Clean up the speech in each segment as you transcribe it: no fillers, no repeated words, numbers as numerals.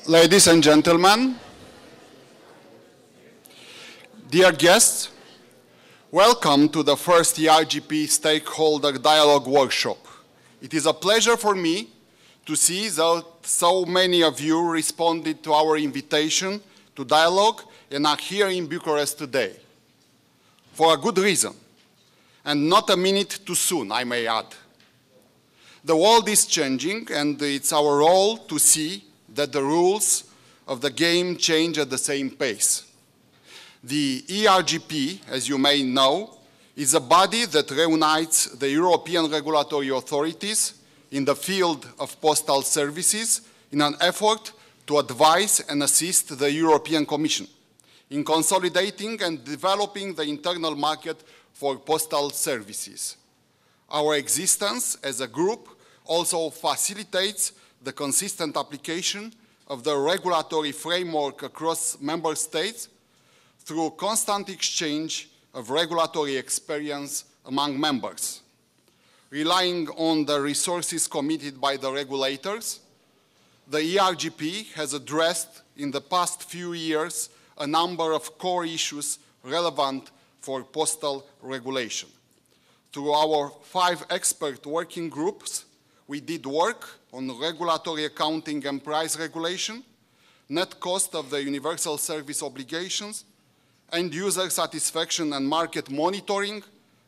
Ladies and gentlemen, dear guests, welcome to the first ERGP Stakeholder Dialogue Workshop. It is a pleasure for me to see that so many of you responded to our invitation to dialogue and are here in Bucharest today. For a good reason, and not a minute too soon, I may add. The world is changing, and it's our role to see that the rules of the game change at the same pace. The ERGP, as you may know, is a body that reunites the European regulatory authorities in the field of postal services in an effort to advise and assist the European Commission in consolidating and developing the internal market for postal services. Our existence as a group also facilitates the consistent application of the regulatory framework across member states through constant exchange of regulatory experience among members. Relying on the resources committed by the regulators, the ERGP has addressed in the past few years a number of core issues relevant for postal regulation. Through our 5 expert working groups, we did work on regulatory accounting and price regulation, net cost of the universal service obligations, end-user satisfaction and market monitoring,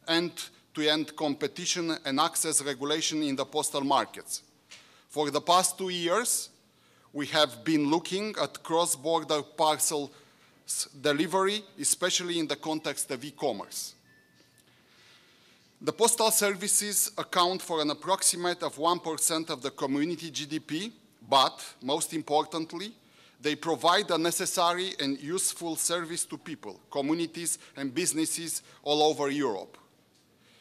and end-to-end competition and access regulation in the postal markets. For the past 2 years, we have been looking at cross-border parcel delivery, especially in the context of e-commerce. The postal services account for an approximate of 1% of the community GDP, but most importantly, they provide a necessary and useful service to people, communities, and businesses all over Europe.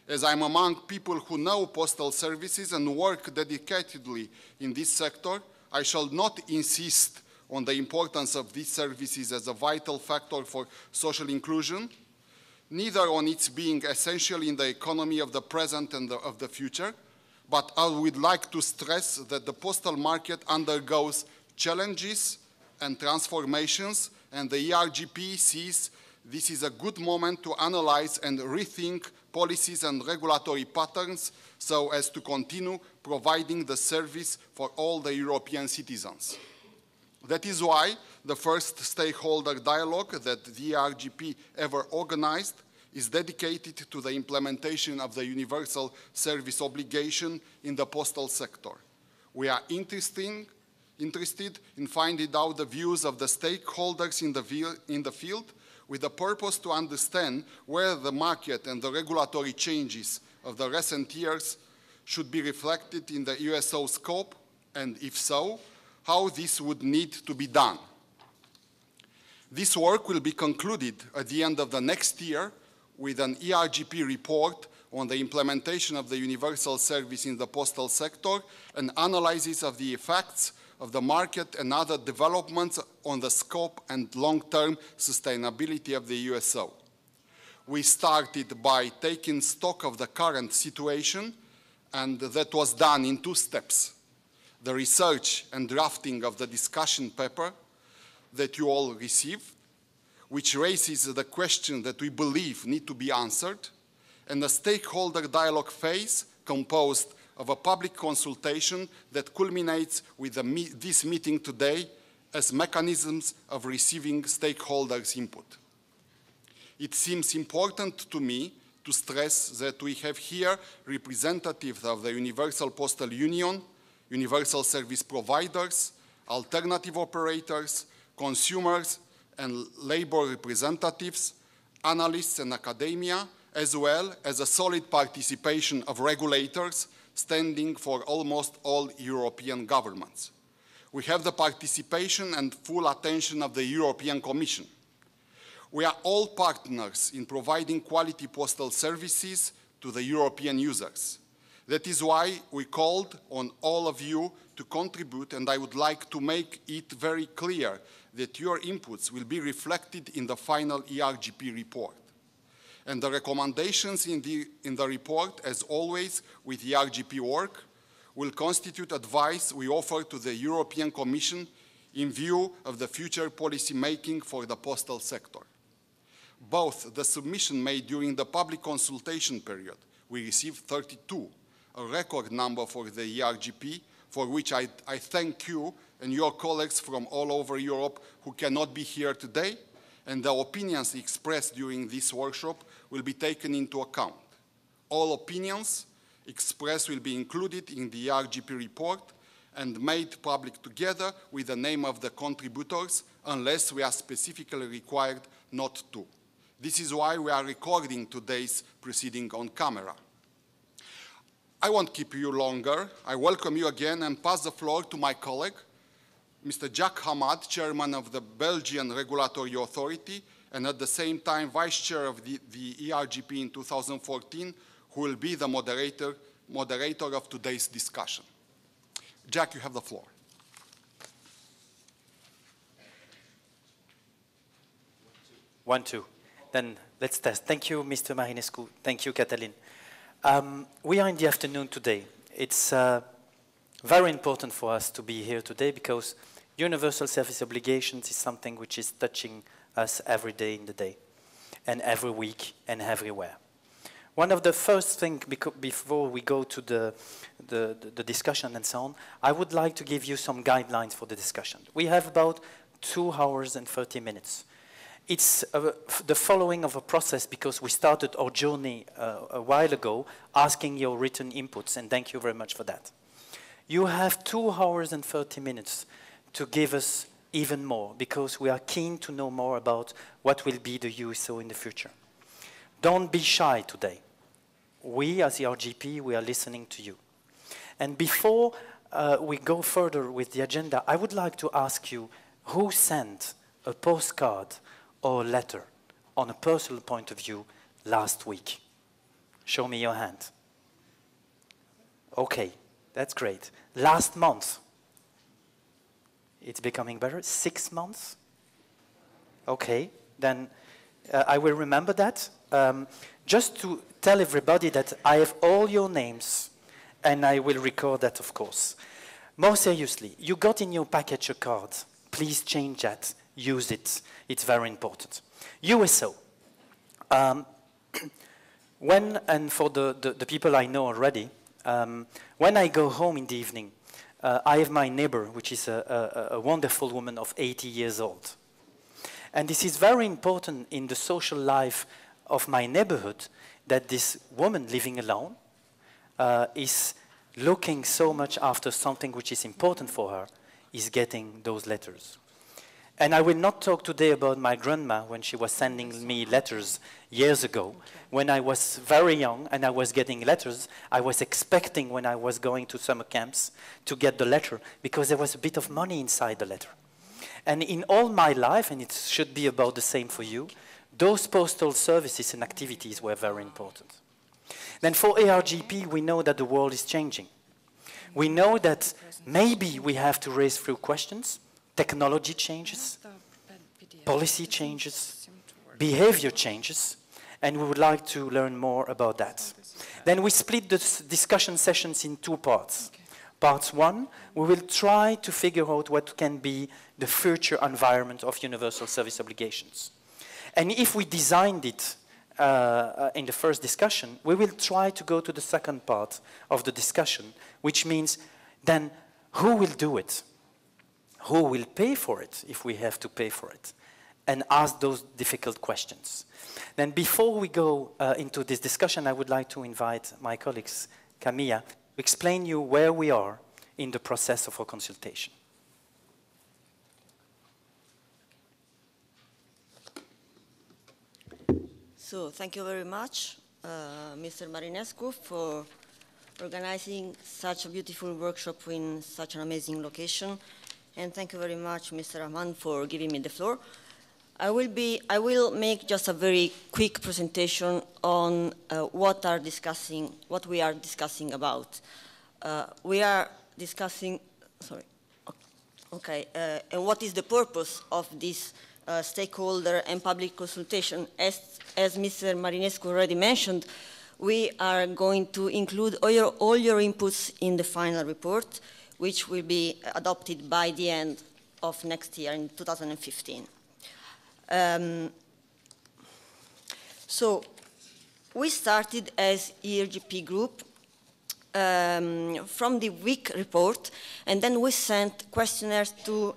As I'm among people who know postal services and work dedicatedly in this sector, I shall not insist on the importance of these services as a vital factor for social inclusion, neither on its being essential in the economy of the present and of the future, but I would like to stress that the postal market undergoes challenges and transformations, and the ERGP sees this is a good moment to analyze and rethink policies and regulatory patterns so as to continue providing the service for all the European citizens. That is why the first stakeholder dialogue that the ERGP ever organized is dedicated to the implementation of the universal service obligation in the postal sector. We are interested in finding out the views of the stakeholders in the field with the purpose to understand where the market and the regulatory changes of the recent years should be reflected in the USO scope, and if so, how this would need to be done. This work will be concluded at the end of the next year with an ERGP report on the implementation of the universal service in the postal sector and analysis of the effects of the market and other developments on the scope and long-term sustainability of the USO. We started by taking stock of the current situation, and that was done in 2 steps. The research and drafting of the discussion paper that you all received, which raises the question that we believe need to be answered, and the stakeholder dialogue phase composed of a public consultation that culminates with this meeting today as mechanisms of receiving stakeholders' input. It seems important to me to stress that we have here representatives of the Universal Postal Union, universal service providers, alternative operators, consumers and labor representatives, analysts and academia, as well as a solid participation of regulators standing for almost all European governments. We have the participation and full attention of the European Commission. We are all partners in providing quality postal services to the European users. That is why we called on all of you to contribute, and I would like to make it very clear that your inputs will be reflected in the final ERGP report. And the recommendations in the report, as always with ERGP work, will constitute advice we offer to the European Commission in view of the future policy making for the postal sector. Both the submission made during the public consultation period, we received 32, a record number for the ERGP, for which I thank you and your colleagues from all over Europe who cannot be here today, and the opinions expressed during this workshop will be taken into account. All opinions expressed will be included in the ERGP report and made public together with the name of the contributors, unless we are specifically required not to. This is why we are recording today's proceeding on camera. I won't keep you longer. I welcome you again and pass the floor to my colleague, Mr. Jacques Hamad, Chairman of the Belgian Regulatory Authority, and at the same time Vice Chair of the ERGP in 2014, who will be the moderator of today's discussion. Jack, you have the floor. One, two. Then let's test. Thank you, Mr. Marinescu. Thank you, Catalin. We are in the afternoon today. It's very important for us to be here today because universal service obligations is something which is touching us every day in the day, and every week and everywhere. One of the first things, before we go to the discussion and so on, I would like to give you some guidelines for the discussion. We have about 2 hours and 30 minutes. It's the following of a process because we started our journey a while ago asking your written inputs, and thank you very much for that. You have 2 hours and 30 minutes to give us even more because we are keen to know more about what will be the USO in the future. Don't be shy today. We, as the ERGP, we are listening to you. And before we go further with the agenda, I would like to ask you who sent a postcard or a letter on a personal point of view last week? Show me your hand. Okay, that's great. Last month? It's becoming better. 6 months? Okay, then I will remember that. Just to tell everybody that I have all your names, and I will record that, of course. More seriously, you got in your package a card. Please change that. Use it. It's very important. USO. And for the people I know already, when I go home in the evening, I have my neighbor, which is a wonderful woman of 80 years old. And this is very important in the social life of my neighborhood, that this woman living alone is looking so much after something which is important for her, is getting those letters. And I will not talk today about my grandma when she was sending me letters years ago. When I was very young and I was getting letters, I was expecting when I was going to summer camps to get the letter because there was a bit of money inside the letter. And in all my life, and it should be about the same for you, those postal services and activities were very important. Then for ERGP, we know that the world is changing. We know that maybe we have to raise few questions. Technology changes, policy changes, behavior changes, and we would like to learn more about that. Then we split the discussion sessions in 2 parts. Part 1, we will try to figure out what can be the future environment of universal service obligations. And if we designed it in the first discussion, we will try to go to the second part of the discussion, which means then who will do it? Who will pay for it if we have to pay for it? And ask those difficult questions. Then before we go into this discussion, I would like to invite my colleagues, Camilla, to explain you where we are in the process of our consultation. So thank you very much, Mr. Marinescu, for organizing such a beautiful workshop in such an amazing location. And thank you very much, Mr. Rahman, for giving me the floor. I will make just a very quick presentation on what we are discussing about. We are discussing, and what is the purpose of this stakeholder and public consultation. As Mr. Marinescu already mentioned, we are going to include all your inputs in the final report, which will be adopted by the end of next year, in 2015. So we started as ERGP group from the week report, and then we sent questionnaires to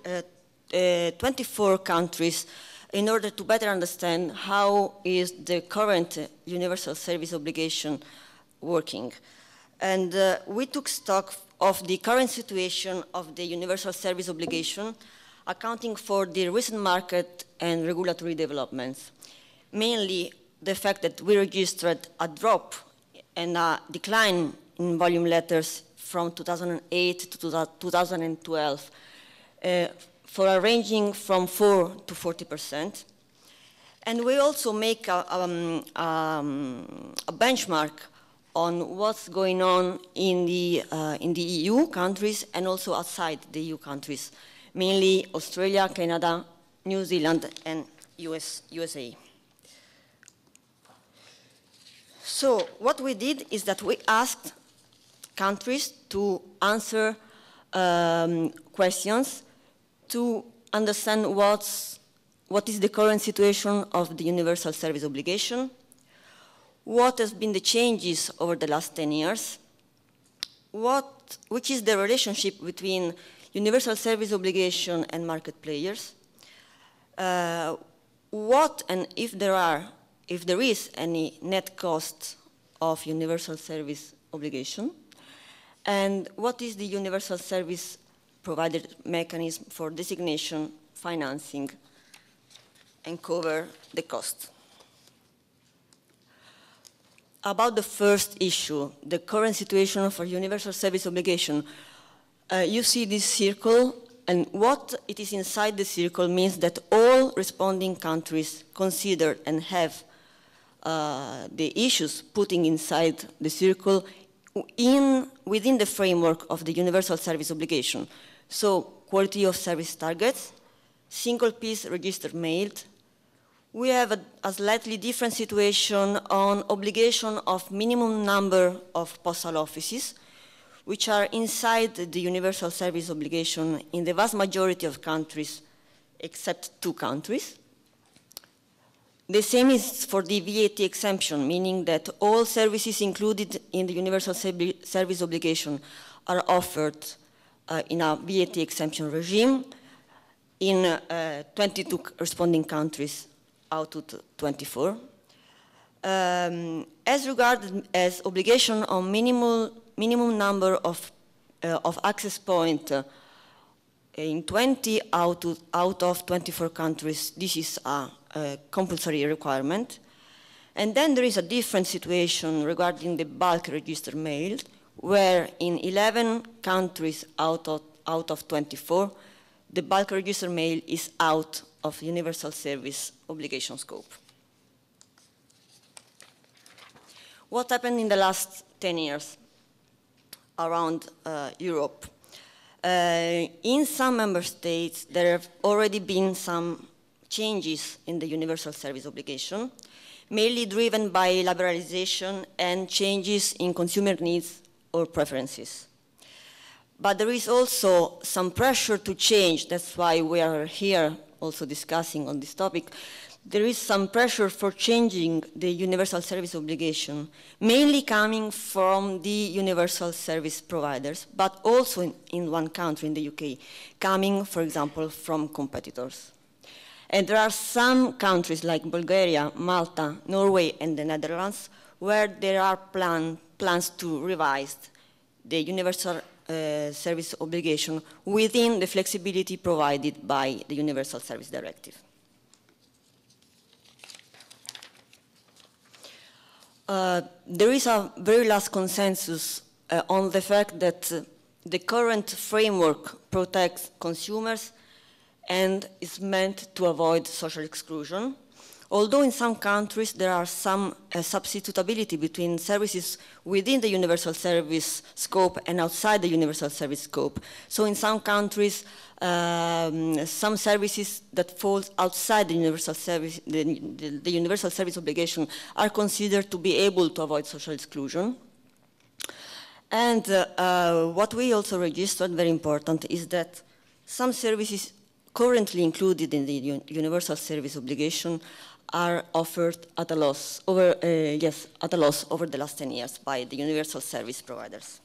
24 countries in order to better understand how is the current universal service obligation working. And we took stock of the current situation of the universal service obligation, accounting for the recent market and regulatory developments. Mainly the fact that we registered a drop and a decline in volume letters from 2008 to 2012 for a ranging from 4 to 40%. And we also make a benchmark on what's going on in the EU countries and also outside the EU countries, mainly Australia, Canada, New Zealand, and USA. So what we did is that we asked countries to answer questions to understand what is the current situation of the universal service obligation, what has been the changes over the last 10 years, which is the relationship between universal service obligation and market players, what and if there is any net cost of universal service obligation, and what is the universal service provider mechanism for designation, financing, and cover the cost. About the first issue, the current situation for universal service obligation, you see this circle, and what it is inside the circle means that all responding countries consider and have the issues putting inside the circle within the framework of the universal service obligation. So quality of service targets, single piece register mailed. We have a slightly different situation on obligation of minimum number of postal offices, which are inside the universal service obligation in the vast majority of countries, except 2 countries. The same is for the VAT exemption, meaning that all services included in the universal service obligation are offered in a VAT exemption regime in 22 responding countries out of 24. As regarded as obligation on minimum number of access point in 20 out of 24 countries, this is a compulsory requirement. And then there is a different situation regarding the bulk register mail, where in 11 countries out of 24, the bulk register mail is out of universal service obligation scope. What happened in the last 10 years around Europe? In some member states, there have already been some changes in the universal service obligation, mainly driven by liberalization and changes in consumer needs or preferences. But there is also some pressure to change. That's why we are here also discussing on this topic. There is some pressure for changing the universal service obligation, mainly coming from the universal service providers, but also in one country, in the UK, coming, for example, from competitors. And there are some countries like Bulgaria, Malta, Norway, and the Netherlands, where there are plans to revise the universal service obligation within the flexibility provided by the Universal Service Directive. There is a very last consensus on the fact that the current framework protects consumers and is meant to avoid social exclusion. Although in some countries there are some substitutability between services within the universal service scope and outside the universal service scope. So in some countries, some services that fall outside the universal service, the universal service obligation are considered to be able to avoid social exclusion. And what we also registered, very important, is that some services currently included in the universal service obligation are offered at a loss over, at a loss over the last 10 years by the universal service providers.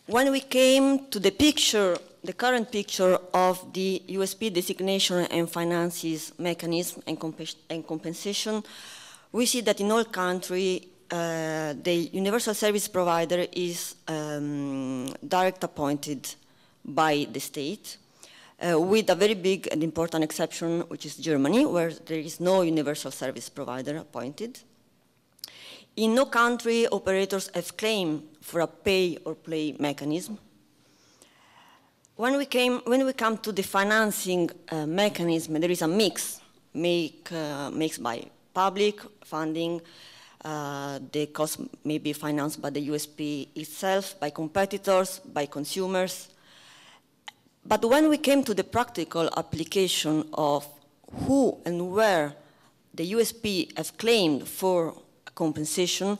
When we came to the picture, the current picture of the USP designation and finances mechanism and compensation, we see that in all countries, the universal service provider is direct appointed by the state, with a very big and important exception, which is Germany, where there is no universal service provider appointed. In no country, operators have claimed for a pay-or-play mechanism. When we come to the financing mechanism, there is a mix by public funding. The cost may be financed by the USP itself, by competitors, by consumers. But when we came to the practical application of who and where the USP have claimed for compensation,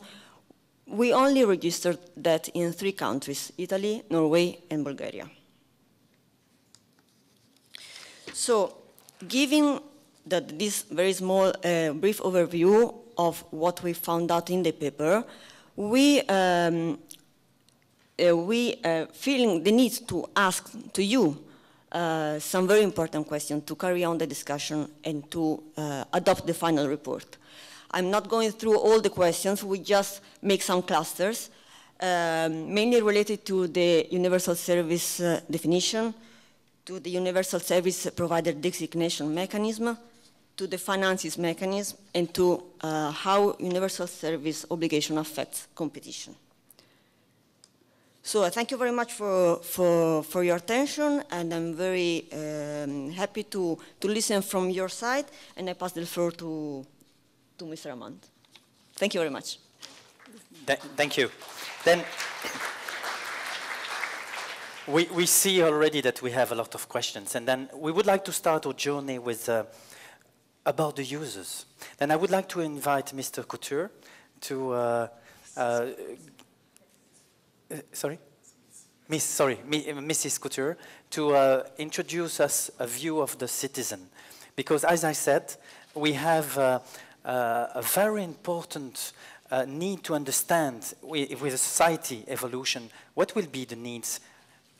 we only registered that in 3 countries, Italy, Norway, and Bulgaria. So, given that this very small brief overview of what we found out in the paper, we feeling the need to ask to you some very important questions to carry on the discussion and to adopt the final report. I'm not going through all the questions, we just make some clusters, mainly related to the universal service definition, to the universal service provider designation mechanism, to the finances mechanism, and to how universal service obligation affects competition. So thank you very much for your attention, and I'm very happy to listen from your side, and I pass the floor to Mr. Amand. Thank you very much. Thank you. Then we see already that we have a lot of questions, and then we would like to start our journey with about the users. Then I would like to invite Mr. Couture to Mrs. Couture to introduce us a view of the citizen, because as I said, we have a very important need to understand with society evolution what will be the needs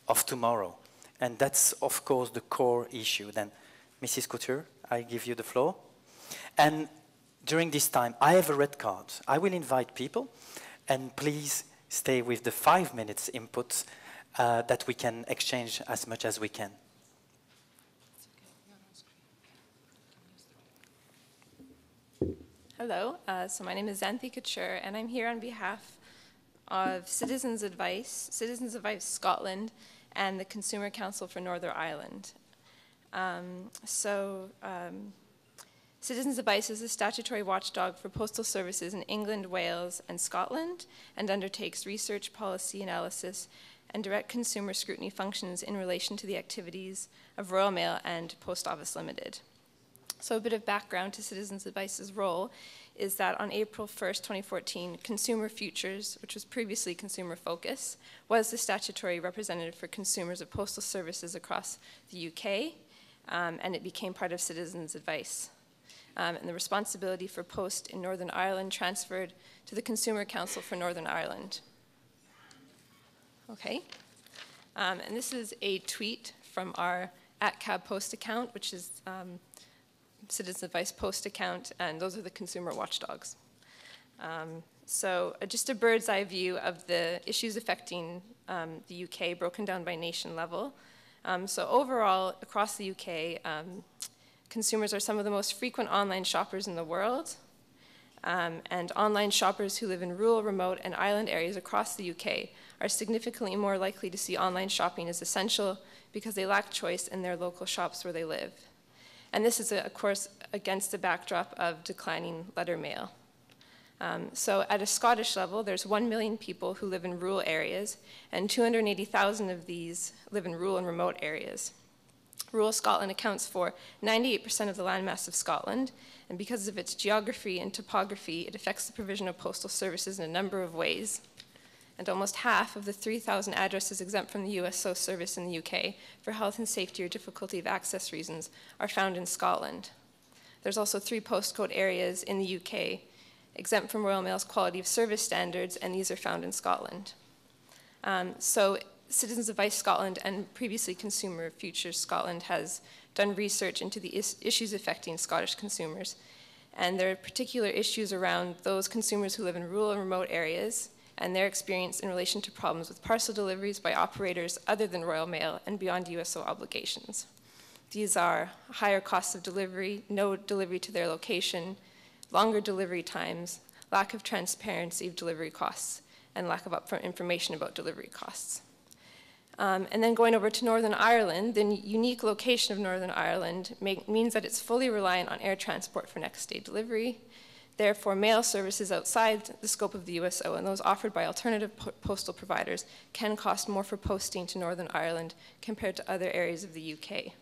of tomorrow, and that's of course the core issue. Then Mrs. Couture, I give you the floor, and during this time I have a red card. I will invite people, and please stay with the 5 minutes input that we can exchange as much as we can. Hello, so my name is Xanthi Couture, and I'm here on behalf of Citizens Advice Scotland, and the Consumer Council for Northern Ireland. Citizens Advice is a statutory watchdog for postal services in England, Wales, and Scotland, and undertakes research, policy analysis, and direct consumer scrutiny functions in relation to the activities of Royal Mail and Post Office Limited. So a bit of background to Citizens Advice's role is that on April 1st, 2014, Consumer Futures, which was previously Consumer Focus, was the statutory representative for consumers of postal services across the UK, and it became part of Citizens Advice. And the responsibility for Post in Northern Ireland transferred to the Consumer Council for Northern Ireland. Okay, and this is a tweet from our @CabPost account, which is Citizens Advice Post account, and those are the consumer watchdogs. Just a bird's eye view of the issues affecting the UK, broken down by nation level. So overall, across the UK, consumers are some of the most frequent online shoppers in the world, and online shoppers who live in rural, remote, and island areas across the UK are significantly more likely to see online shopping as essential because they lack choice in their local shops where they live. And this is, of course, against the backdrop of declining letter mail. So at a Scottish level, there's 1 million people who live in rural areas, and 280,000 of these live in rural and remote areas. Rural Scotland accounts for 98% of the landmass of Scotland, and because of its geography and topography, it affects the provision of postal services in a number of ways. and almost half of the 3,000 addresses exempt from the USO service in the UK for health and safety or difficulty of access reasons are found in Scotland. There's also 3 postcode areas in the UK exempt from Royal Mail's quality of service standards, and these are found in Scotland. So Citizens Advice Scotland and previously Consumer Futures Scotland has done research into the issues affecting Scottish consumers. And there are particular issues around those consumers who live in rural and remote areas and their experience in relation to problems with parcel deliveries by operators other than Royal Mail and beyond USO obligations. These are higher costs of delivery, no delivery to their location, longer delivery times, lack of transparency of delivery costs, and lack of upfront information about delivery costs. And then going over to Northern Ireland, the unique location of Northern Ireland means that it's fully reliant on air transport for next day delivery. Therefore, mail services outside the scope of the USO and those offered by alternative postal providers can cost more for posting to Northern Ireland compared to other areas of the UK.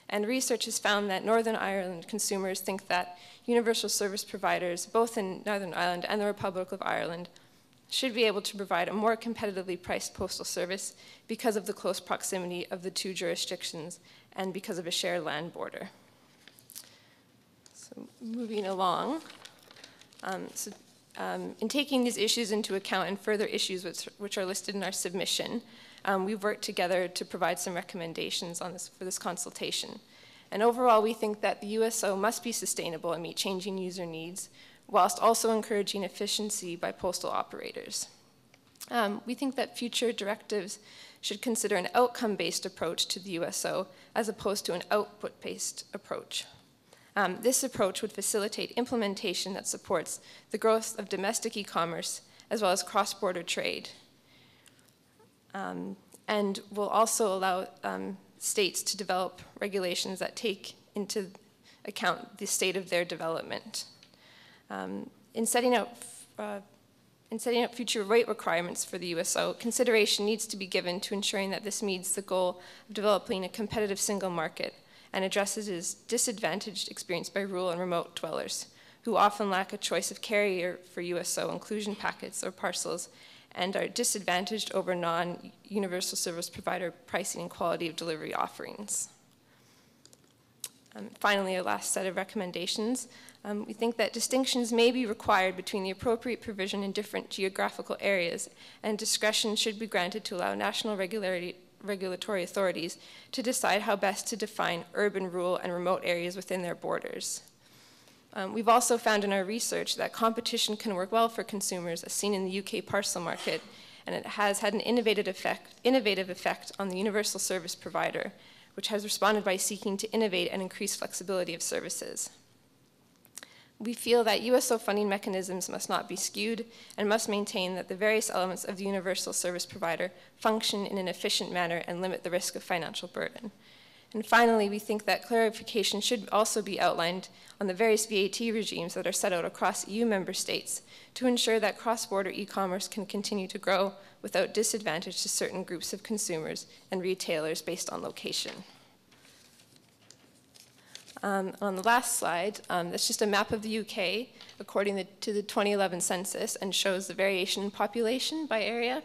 And research has found that Northern Ireland consumers think that universal service providers, both in Northern Ireland and the Republic of Ireland, should be able to provide a more competitively priced postal service because of the close proximity of the 2 jurisdictions and because of a shared land border. So moving along, in taking these issues into account and further issues which are listed in our submission, we've worked together to provide some recommendations on for this consultation. And overall, we think that the USO must be sustainable and meet changing user needs, whilst also encouraging efficiency by postal operators. We think that future directives should consider an outcome-based approach to the USO as opposed to an output-based approach. This approach would facilitate implementation that supports the growth of domestic e-commerce as well as cross-border trade, and will also allow states to develop regulations that take into account the state of their development. In setting out future rate requirements for the USO, consideration needs to be given to ensuring that this meets the goal of developing a competitive single market and addresses this disadvantaged experience by rural and remote dwellers, who often lack a choice of carrier for USO inclusion packets or parcels and are disadvantaged over non-universal service provider pricing and quality of delivery offerings. Finally, a last set of recommendations. We think that distinctions may be required between the appropriate provision in different geographical areas, and discretion should be granted to allow national regulatory authorities to decide how best to define urban, rural, and remote areas within their borders. We've also found in our research that competition can work well for consumers, as seen in the UK parcel market, and it has had an innovative effect on the universal service provider, which has responded by seeking to innovate and increase flexibility of services. We feel that USO funding mechanisms must not be skewed and must maintain that the various elements of the universal service provider function in an efficient manner and limit the risk of financial burden. And finally, we think that clarification should also be outlined on the various VAT regimes that are set out across EU member states to ensure that cross-border e-commerce can continue to grow without disadvantage to certain groups of consumers and retailers based on location. On the last slide, that's just a map of the UK according to the 2011 census and shows the variation in population by area.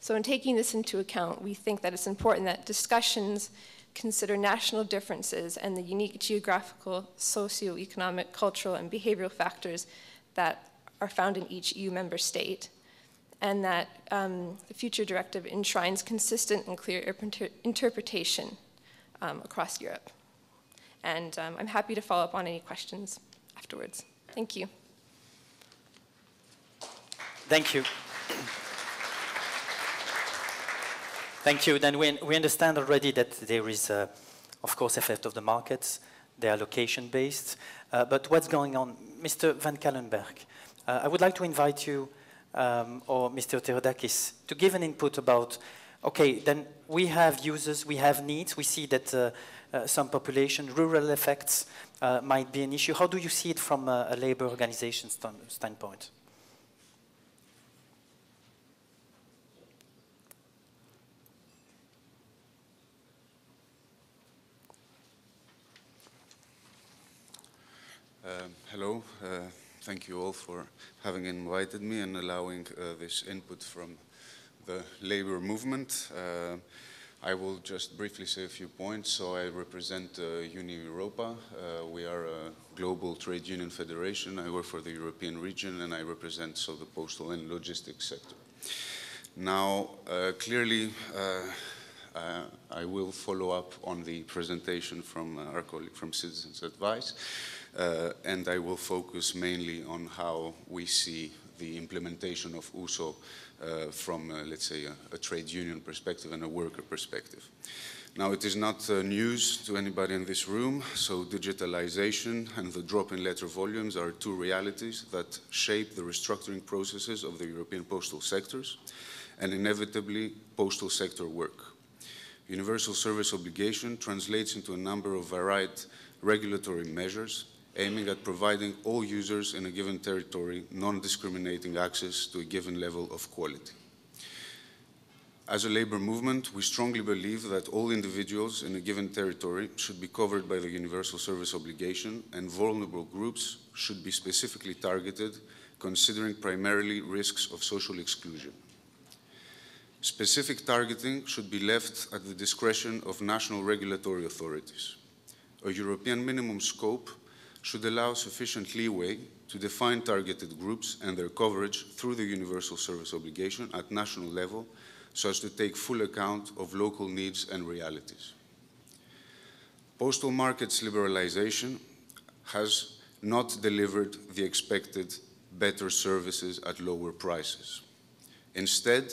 So in taking this into account, we think that it's important that discussions consider national differences and the unique geographical, socioeconomic, cultural, and behavioral factors that are found in each EU member state, and that the future directive enshrines consistent and clear interpretation across Europe. And I'm happy to follow up on any questions afterwards. Thank you. Thank you. Thank you. Then we understand already that there is, of course, effect of the markets. They are location-based. But what's going on? Mr. Van Kallenberg, I would like to invite you, or Mr. Theodakis, to give an input about, okay, then we have users, we have needs. We see that some population, rural effects might be an issue. How do you see it from a labor organization standpoint? Hello, thank you all for having invited me and allowing this input from the labor movement. I will just briefly say a few points. So I represent ROPA. We are a global trade union federation. I work for the European region, and I represent the postal and logistics sector. Now, clearly, I will follow up on the presentation from our colleague from Citizens Advice, and I will focus mainly on how we see the implementation of USO from, let's say, a trade union perspective and a worker perspective. Now, it is not news to anybody in this room, so digitalization and the drop in letter volumes are two realities that shape the restructuring processes of the European postal sectors and inevitably postal sector work. Universal service obligation translates into a number of varied regulatory measures aiming at providing all users in a given territory non-discriminating access to a given level of quality. As a labor movement, we strongly believe that all individuals in a given territory should be covered by the universal service obligation, and vulnerable groups should be specifically targeted, considering primarily risks of social exclusion. Specific targeting should be left at the discretion of national regulatory authorities. A European minimum scope should allow sufficient leeway to define targeted groups and their coverage through the universal service obligation at national level so as to take full account of local needs and realities. Postal markets liberalization has not delivered the expected better services at lower prices. Instead,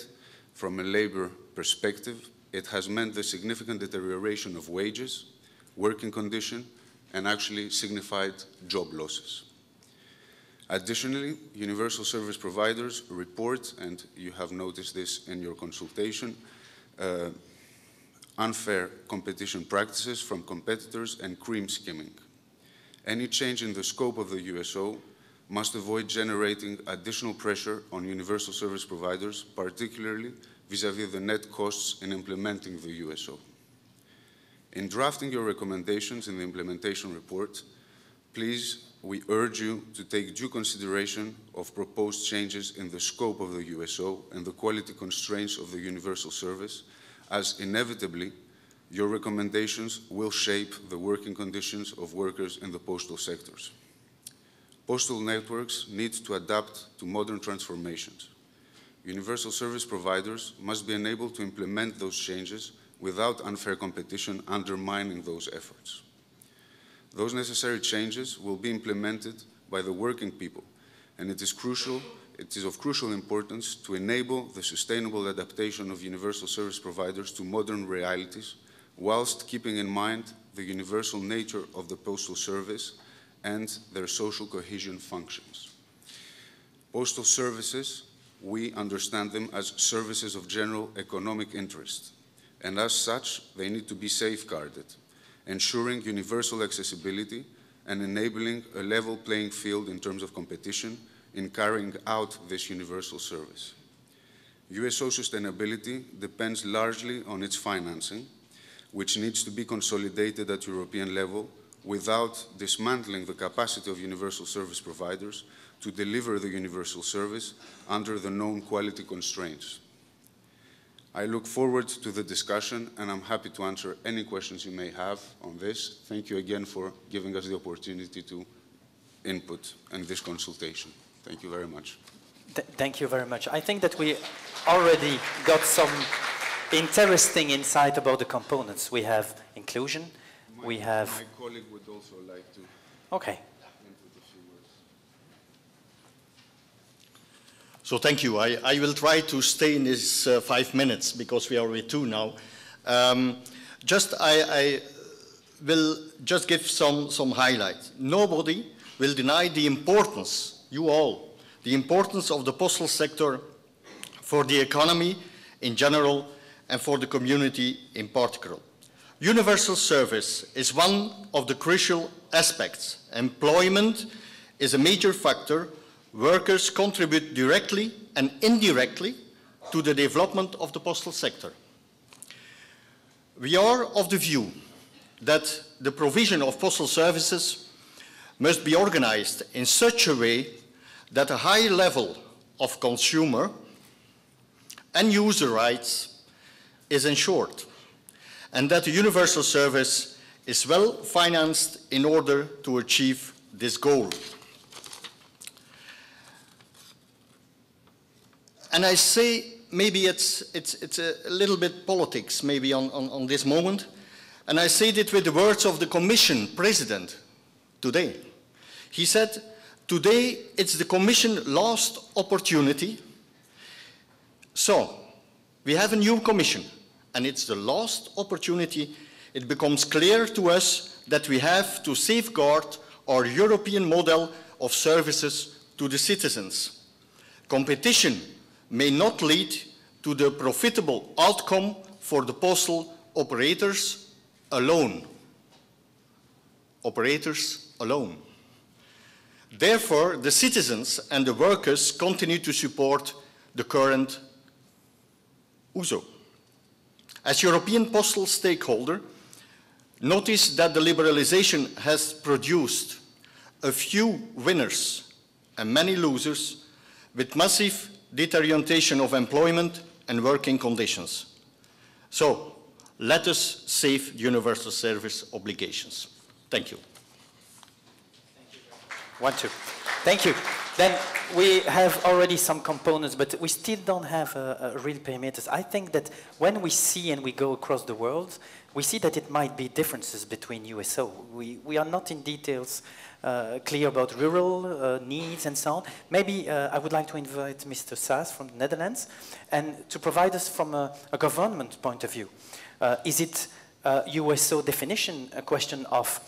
from a labor perspective, it has meant the significant deterioration of wages, working conditions, and actually signified job losses. Additionally, universal service providers report, and you have noticed this in your consultation, unfair competition practices from competitors and cream skimming. Any change in the scope of the USO must avoid generating additional pressure on universal service providers, particularly vis-à-vis the net costs in implementing the USO. In drafting your recommendations in the implementation report, please, we urge you to take due consideration of proposed changes in the scope of the USO and the quality constraints of the universal service, as inevitably your recommendations will shape the working conditions of workers in the postal sectors. Postal networks need to adapt to modern transformations. Universal service providers must be enabled to implement those changes without unfair competition undermining those efforts. Those necessary changes will be implemented by the working people, and it is of crucial importance to enable the sustainable adaptation of universal service providers to modern realities, whilst keeping in mind the universal nature of the postal service and their social cohesion functions. Postal services, we understand them as services of general economic interest, and as such, they need to be safeguarded, ensuring universal accessibility and enabling a level playing field in terms of competition in carrying out this universal service. USO sustainability depends largely on its financing, which needs to be consolidated at European level without dismantling the capacity of universal service providers to deliver the universal service under the known quality constraints. I look forward to the discussion, and I'm happy to answer any questions you may have on this. Thank you again for giving us the opportunity to input in this consultation. Thank you very much. Thank you very much. I think that we already got some interesting insight about the components. We have inclusion, we have... My colleague would also like to... Okay. So thank you. I will try to stay in this 5 minutes because we are already 2 now. I will just give some highlights. Nobody will deny the importance, you all, the importance of the postal sector for the economy in general and for the community in particular. Universal service is one of the crucial aspects. Employment is a major factor. Workers contribute directly and indirectly to the development of the postal sector. We are of the view that the provision of postal services must be organized in such a way that a high level of consumer and user rights is ensured, and that the universal service is well financed in order to achieve this goal. And I say, maybe it's a little bit politics maybe on this moment, and I say it with the words of the Commission President today. He said, today it's the Commission last opportunity. So, we have a new Commission, and it's the last opportunity. It becomes clear to us that we have to safeguard our European model of services to the citizens. Competition may not lead to the profitable outcome for the postal operators alone. Operators alone. Therefore, the citizens and the workers continue to support the current USO. As European postal stakeholder, notice that the liberalization has produced a few winners and many losers, with massive deterioration of employment and working conditions. So, let us save universal service obligations. Thank you. Thank you. Then we have already some components, but we still don't have real perimeters. I think that when we see and we go across the world, we see that it might be differences between USO. We are not in details clear about rural needs and so on. Maybe I would like to invite Mr. Saas from the Netherlands and to provide us from a government point of view. Is it USO definition a question of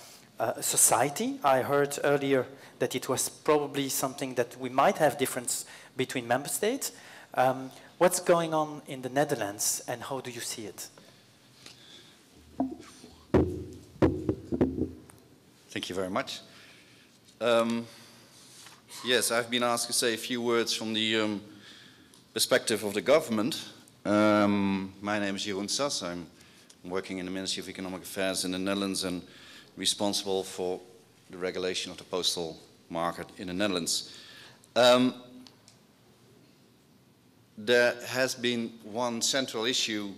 society? I heard earlier that it was probably something that we might have difference between member states. What's going on in the Netherlands and how do you see it? Thank you very much. Yes, I've been asked to say a few words from the perspective of the government. My name is Jeroen Saas. I'm working in the Ministry of Economic Affairs in the Netherlands and responsible for the regulation of the postal market in the Netherlands. There has been one central issue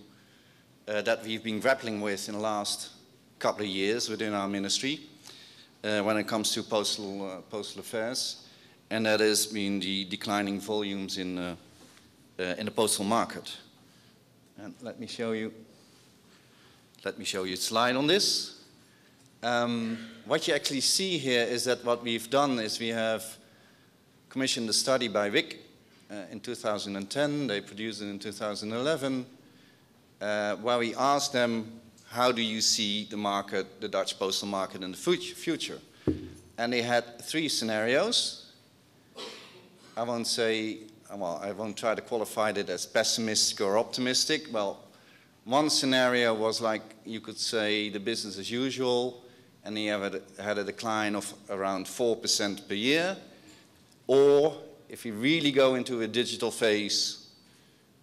that we've been grappling with in the last couple of years within our ministry when it comes to postal affairs, and that has been the declining volumes in the postal market. And let me show you a slide on this. What you actually see here is that what we've done is we have commissioned a study by WIC in 2010. They produced it in 2011, where we asked them, how do you see the market, the Dutch postal market in the future? And they had three scenarios. I won't try to qualify it as pessimistic or optimistic. Well, one scenario was like, you could say, the business as usual, and they had a decline of around 4% per year. Or if you really go into a digital phase,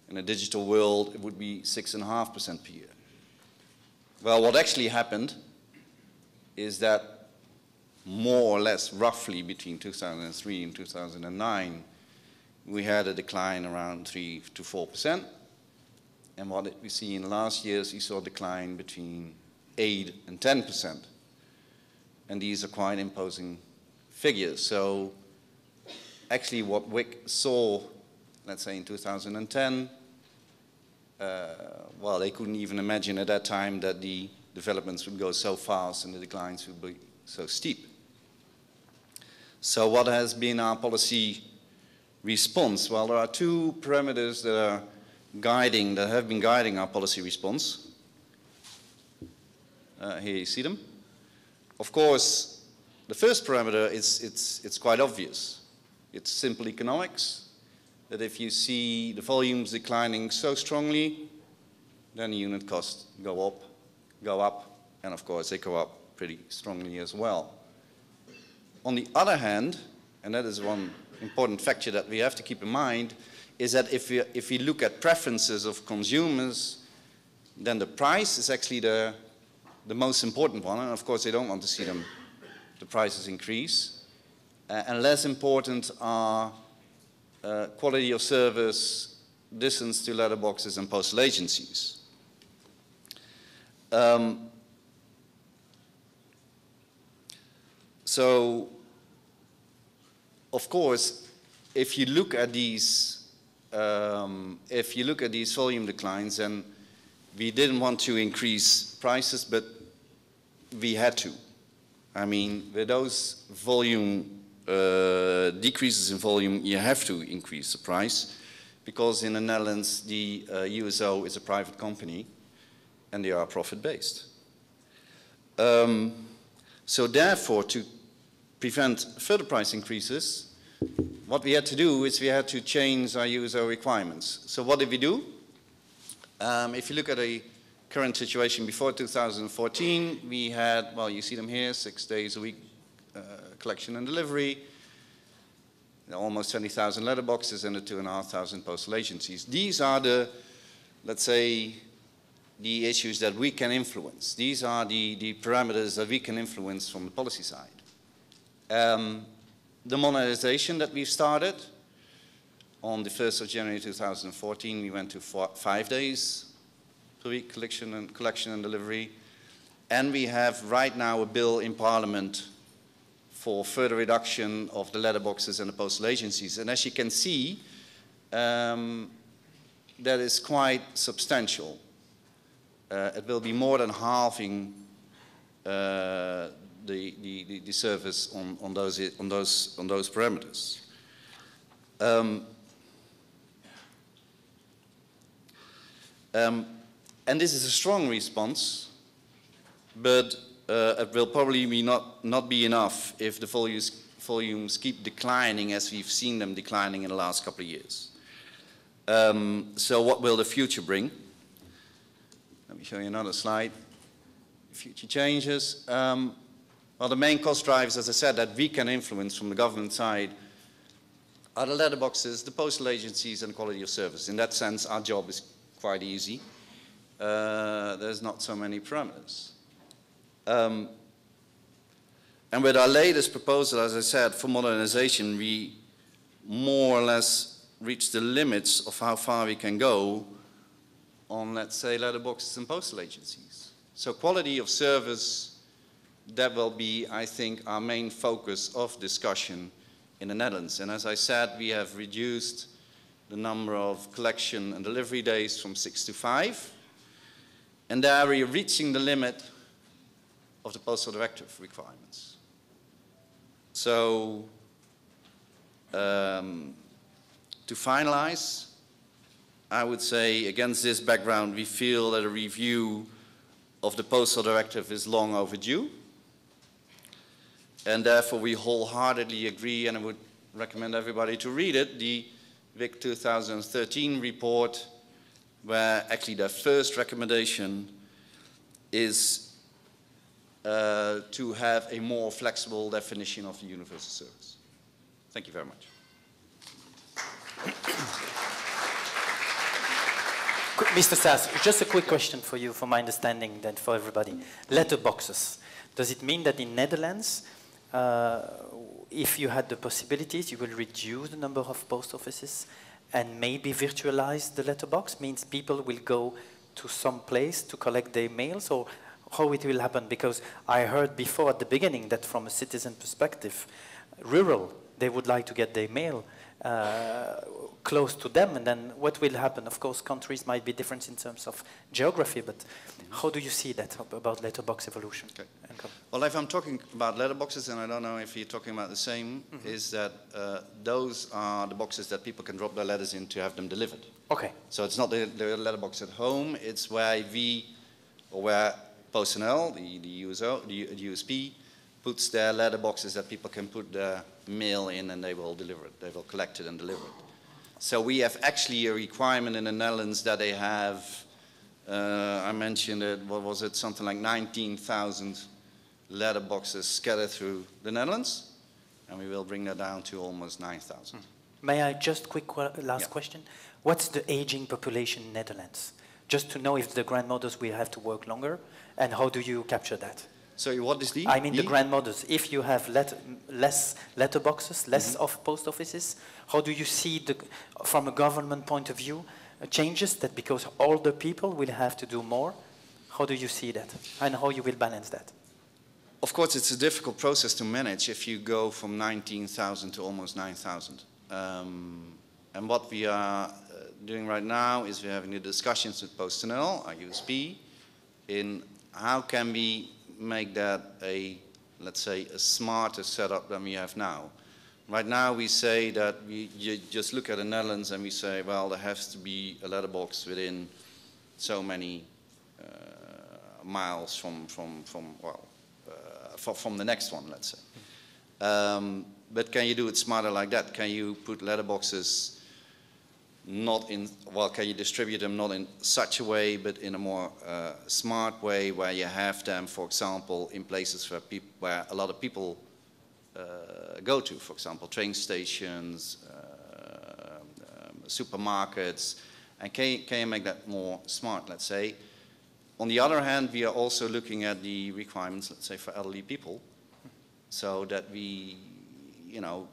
in a digital world, it would be 6.5% per year. Well, what actually happened is that more or less roughly between 2003 and 2009, we had a decline around 3 to 4%. And what we see in the last years, we saw a decline between 8 and 10%. And these are quite imposing figures. So actually what WIC saw, let's say in 2010, well, they couldn't even imagine at that time that the developments would go so fast and the declines would be so steep. So what has been our policy response? Well, there are two parameters that have been guiding our policy response. Here you see them. Of course, the first parameter it's quite obvious. It's simple economics. That if you see the volumes declining so strongly, then the unit costs go up, and of course they go up pretty strongly as well. On the other hand, and that is one important factor that we have to keep in mind, is that if we look at preferences of consumers, then the price is actually the most important one, and of course they don't want to see the prices increase. and less important are quality of service, distance to letterboxes and postal agencies. So, of course, if you look at these volume declines, and we didn't want to increase prices, but we had to. I mean, with those volume decreases in volume, you have to increase the price, because in the Netherlands, the USO is a private company, and they are profit-based. So therefore, to prevent further price increases, what we had to do is we had to change our USO requirements. So what did we do? If you look at the current situation before 2014, we had, well, you see them here, 6 days a week collection and delivery, almost 20,000 letterboxes and the 2,500 postal agencies. These are the, let's say, the issues that we can influence. These are the parameters that we can influence from the policy side. The monetization that we've started, on the 1st of January 2014, we went to 5 days per week collection and delivery. And we have right now a bill in Parliament for further reduction of the letterboxes and the postal agencies. And as you can see, that is quite substantial. It will be more than halving the service on those parameters. And this is a strong response, but it will probably not be enough if the volumes keep declining as we've seen them declining in the last couple of years. So what will the future bring? Let me show you another slide. Future changes. Well, the main cost drivers, as I said, that we can influence from the government side are the letterboxes, the postal agencies, and quality of service. In that sense, our job is quite easy. There's not so many parameters. And with our latest proposal, as I said, for modernization, we more or less reached the limits of how far we can go on, let's say, letterboxes and postal agencies. So quality of service, that will be, I think, our main focus of discussion in the Netherlands. And as I said, we have reduced the number of collection and delivery days from 6 to 5. And there we are reaching the limit of the Postal Directive requirements. So, to finalize, I would say, against this background, we feel that a review of the Postal Directive is long overdue. And therefore, we wholeheartedly agree, and I would recommend everybody to read it, the VIC 2013 report, where actually their first recommendation is to have a more flexible definition of the universal service. Thank you very much. Mr. Sass, just a quick question for you, for my understanding, then for everybody. Letterboxes. Does it mean that in Netherlands, if you had the possibilities, you will reduce the number of post offices and maybe virtualize the letterbox? Means people will go to some place to collect their mails, or how it will happen? Because I heard before at the beginning that from a citizen perspective, rural, they would like to get their mail close to them, and then what will happen? Of course, countries might be different in terms of geography, but how do you see that about letterbox evolution? Okay. Well, if I'm talking about letterboxes, and I don't know if you're talking about the same, is that those are the boxes that people can drop their letters in to have them delivered. Okay. So it's not the letterbox at home, it's where where PostNL, the USO, the USP, puts their letterboxes that people can put their mail in and they will deliver it. They will collect it and deliver it. So we have actually a requirement in the Netherlands that they have, I mentioned it, what was it, something like 19,000 letterboxes scattered through the Netherlands, and we will bring that down to almost 9,000. May I just quick last question? What's the aging population in Netherlands? Just to know if the grandmothers will have to work longer, and how do you capture that? So what is the? I mean the grandmothers. If you have less letterboxes, less of post offices, how do you see, from a government point of view, changes that because older people will have to do more? How do you see that? And how you will balance that? Of course, it's a difficult process to manage if you go from 19,000 to almost 9,000. And what we are doing right now is we're having the discussions with PostNL, our USP, in how can we make that let's say, a smarter setup than we have now. Right now we say that you just look at the Netherlands and we say, well, there has to be a letterbox within so many miles from the next one, let's say. But can you do it smarter like that? Can you put letterboxes not in, well, can you distribute them not in such a way, but in a more smart way where you have them, for example, in places where a lot of people go to, for example, train stations, supermarkets, and can you make that more smart, let's say? On the other hand, we are also looking at the requirements, let's say, for elderly people, so that we, you know,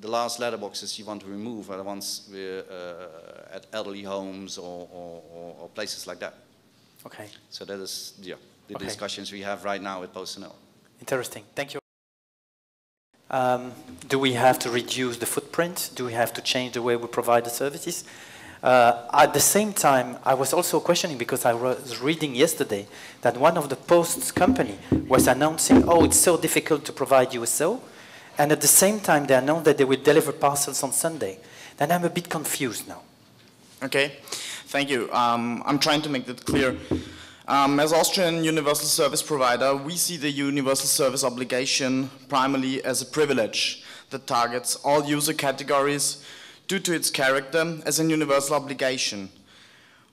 the last letterboxes you want to remove are the ones at elderly homes or places like that. Okay. So that is the discussions we have right now with PostNL. Interesting. Thank you. Do we have to reduce the footprint? Do we have to change the way we provide the services? At the same time, I was also questioning, because I was reading yesterday that one of the Post's company was announcing, oh, it's so difficult to provide USO, and at the same time they announced that they will deliver parcels on Sunday. Then I'm a bit confused now. Okay, thank you. I'm trying to make that clear. As Austrian universal service provider, we see the universal service obligation primarily as a privilege that targets all user categories due to its character as a universal obligation.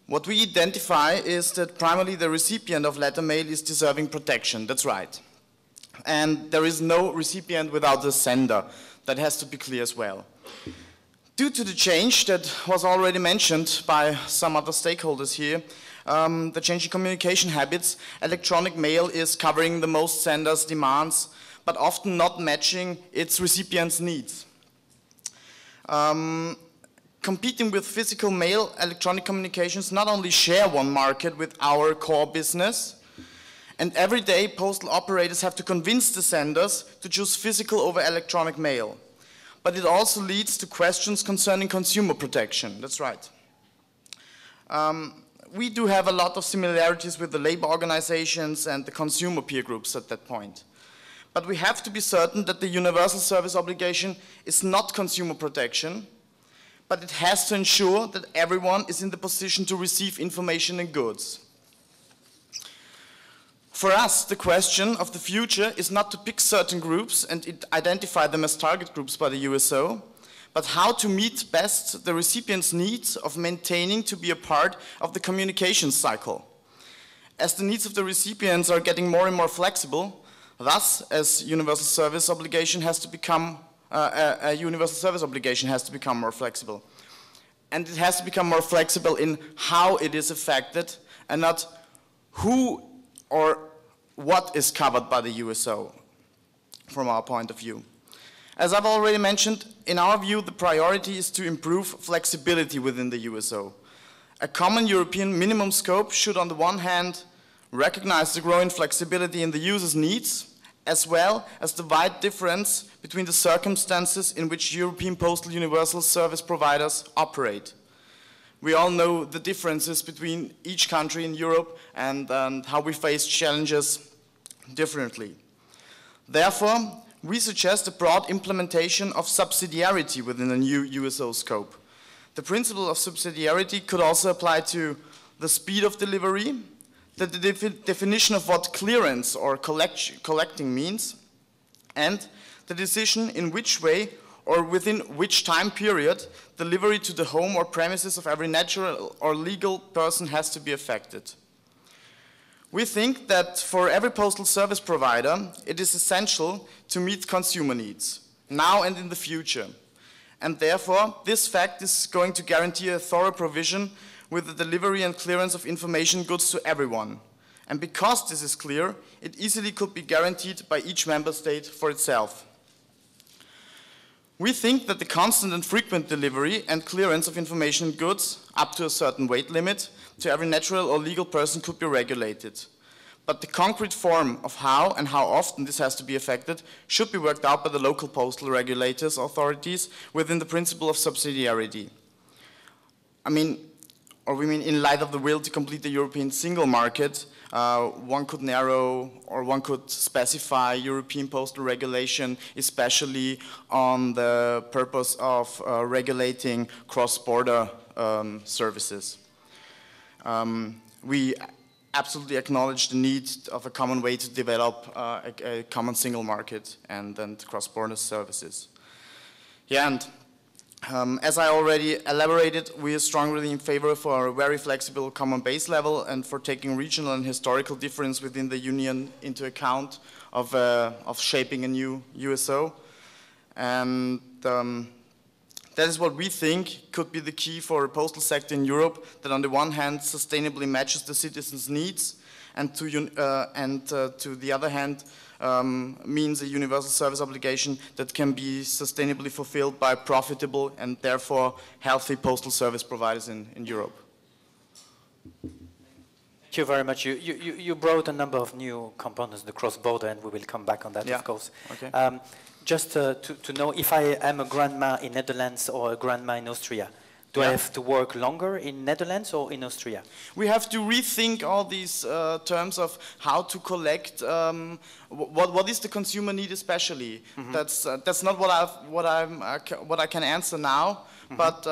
What we identify is that primarily the recipient of letter mail is deserving protection, that's right. And there is no recipient without the sender. That has to be clear as well. Due to the change that was already mentioned by some other stakeholders here, the change in communication habits, electronic mail is covering the most senders' demands, but often not matching its recipients' needs. Competing with physical mail, electronic communications not only share one market with our core business, and every day postal operators have to convince the senders to choose physical over electronic mail. But it also leads to questions concerning consumer protection, that's right. We do have a lot of similarities with the labor organizations and the consumer peer groups at that point. But we have to be certain that the universal service obligation is not consumer protection, but it has to ensure that everyone is in the position to receive information and goods. For us, the question of the future is not to pick certain groups and identify them as target groups by the USO, but how to meet best the recipient's needs of maintaining to be a part of the communication cycle. As the needs of the recipients are getting more and more flexible, thus, as universal service obligation has to become, a universal service obligation has to become more flexible. And it has to become more flexible in how it is affected and not who or what is covered by the USO from our point of view. As I've already mentioned, in our view, the priority is to improve flexibility within the USO. A common European minimum scope should, on the one hand, recognize the growing flexibility in the user's needs, as well as the wide difference between the circumstances in which European postal universal service providers operate. We all know the differences between each country in Europe and how we face challenges differently. Therefore, we suggest a broad implementation of subsidiarity within the new USO scope. The principle of subsidiarity could also apply to the speed of delivery, the definition of what clearance or collecting means, and the decision in which way or within which time period delivery to the home or premises of every natural or legal person has to be effected. We think that for every postal service provider, it is essential to meet consumer needs, now and in the future. And therefore, this fact is going to guarantee a thorough provision with the delivery and clearance of information goods to everyone. And because this is clear, it easily could be guaranteed by each member state for itself. We think that the constant and frequent delivery and clearance of information and goods, up to a certain weight limit, to every natural or legal person could be regulated. But the concrete form of how and how often this has to be effected should be worked out by the local postal regulators authorities within the principle of subsidiarity. We mean in light of the will to complete the European single market, one could narrow or one could specify European postal regulation, especially on the purpose of regulating cross-border services. We absolutely acknowledge the need of a common way to develop a common single market and cross-border services. Yeah, and as I already elaborated, we are strongly in favor for a very flexible common base level and for taking regional and historical difference within the Union into account of shaping a new USO. And that is what we think could be the key for a postal sector in Europe, that on the one hand sustainably matches the citizens' needs, and to the other hand means a universal service obligation that can be sustainably fulfilled by profitable and therefore healthy postal service providers in Europe. Thank you very much. You brought a number of new components, the cross-border, and we will come back on that, yeah. Of course. Okay. Just to know, if I am a grandma in Netherlands or a grandma in Austria, do I have to work longer in Netherlands or in Austria? We have to rethink all these terms of how to collect. What is the consumer need, especially? Mm-hmm. That's not what I can answer now. Mm-hmm. But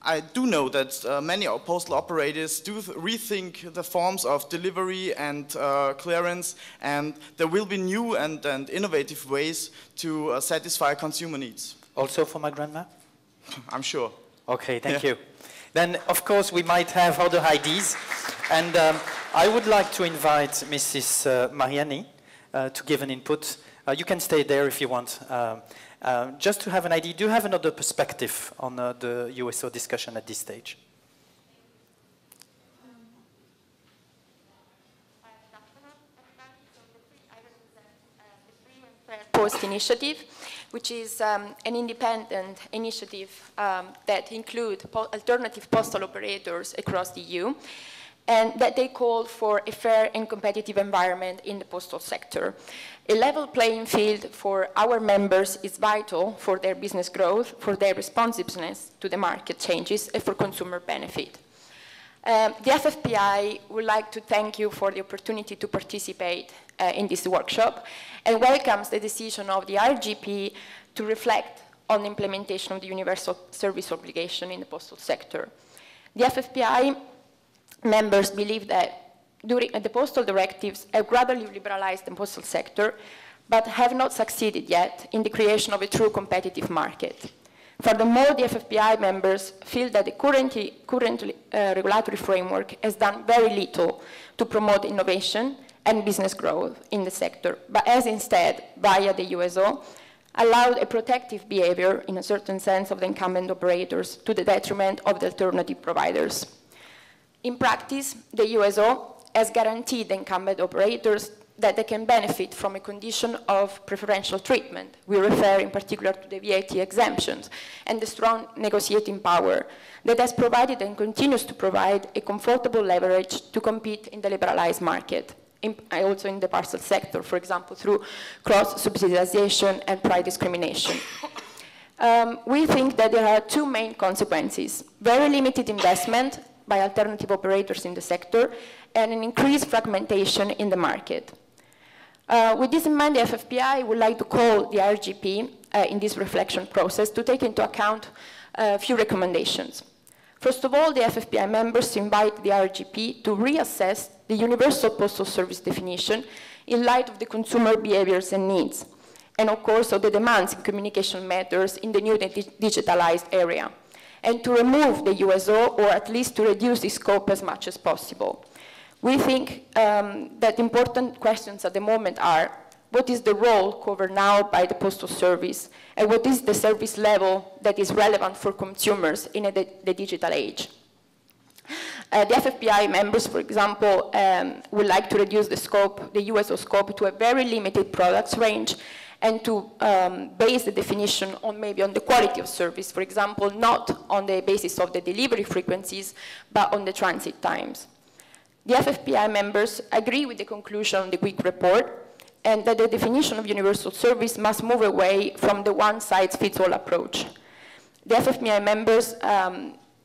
I do know that many postal operators do rethink the forms of delivery and clearance, and there will be new and innovative ways to satisfy consumer needs. Also for my grandma? I'm sure. Okay, thank you. Then, of course, we might have other ideas. And I would like to invite Mrs. Mariani to give an input. You can stay there if you want. Just to have an idea, do you have another perspective on the USO discussion at this stage? Post initiative, which is an independent initiative that includes alternative postal operators across the EU, and that they call for a fair and competitive environment in the postal sector. A level playing field for our members is vital for their business growth, for their responsiveness to the market changes, and for consumer benefit. The FFPI would like to thank you for the opportunity to participate in this workshop and welcomes the decision of the RGP to reflect on the implementation of the universal service obligation in the postal sector. The FFPI members believe that the postal directives have gradually liberalized the postal sector, but have not succeeded yet in the creation of a true competitive market. Furthermore, the FFPI members feel that the current regulatory framework has done very little to promote innovation and business growth in the sector, but has instead, via the USO, allowed a protective behavior, in a certain sense, of the incumbent operators to the detriment of the alternative providers. In practice, the USO has guaranteed the incumbent operators that they can benefit from a condition of preferential treatment. We refer in particular to the VAT exemptions and the strong negotiating power that has provided and continues to provide a comfortable leverage to compete in the liberalized market, also in the parcel sector, for example, through cross-subsidization and price discrimination. We think that there are two main consequences: very limited investment by alternative operators in the sector and an increased fragmentation in the market. With this in mind, the FFPI would like to call the RGP in this reflection process to take into account a few recommendations. First of all, the FFPI members invite the RGP to reassess the universal postal service definition in light of the consumer behaviors and needs, and of course of the demands in communication matters in the new digitalized area, and to remove the USO, or at least to reduce its scope as much as possible. We think that important questions at the moment are: what is the role covered now by the Postal Service, and what is the service level that is relevant for consumers in the digital age? The FFPI members, for example, would like to reduce the scope, the USO scope, to a very limited products range, and to base the definition on maybe on the quality of service, for example, not on the basis of the delivery frequencies, but on the transit times. The FFPI members agree with the conclusion of the quick report, and that the definition of universal service must move away from the one-size-fits-all approach. The FFPI members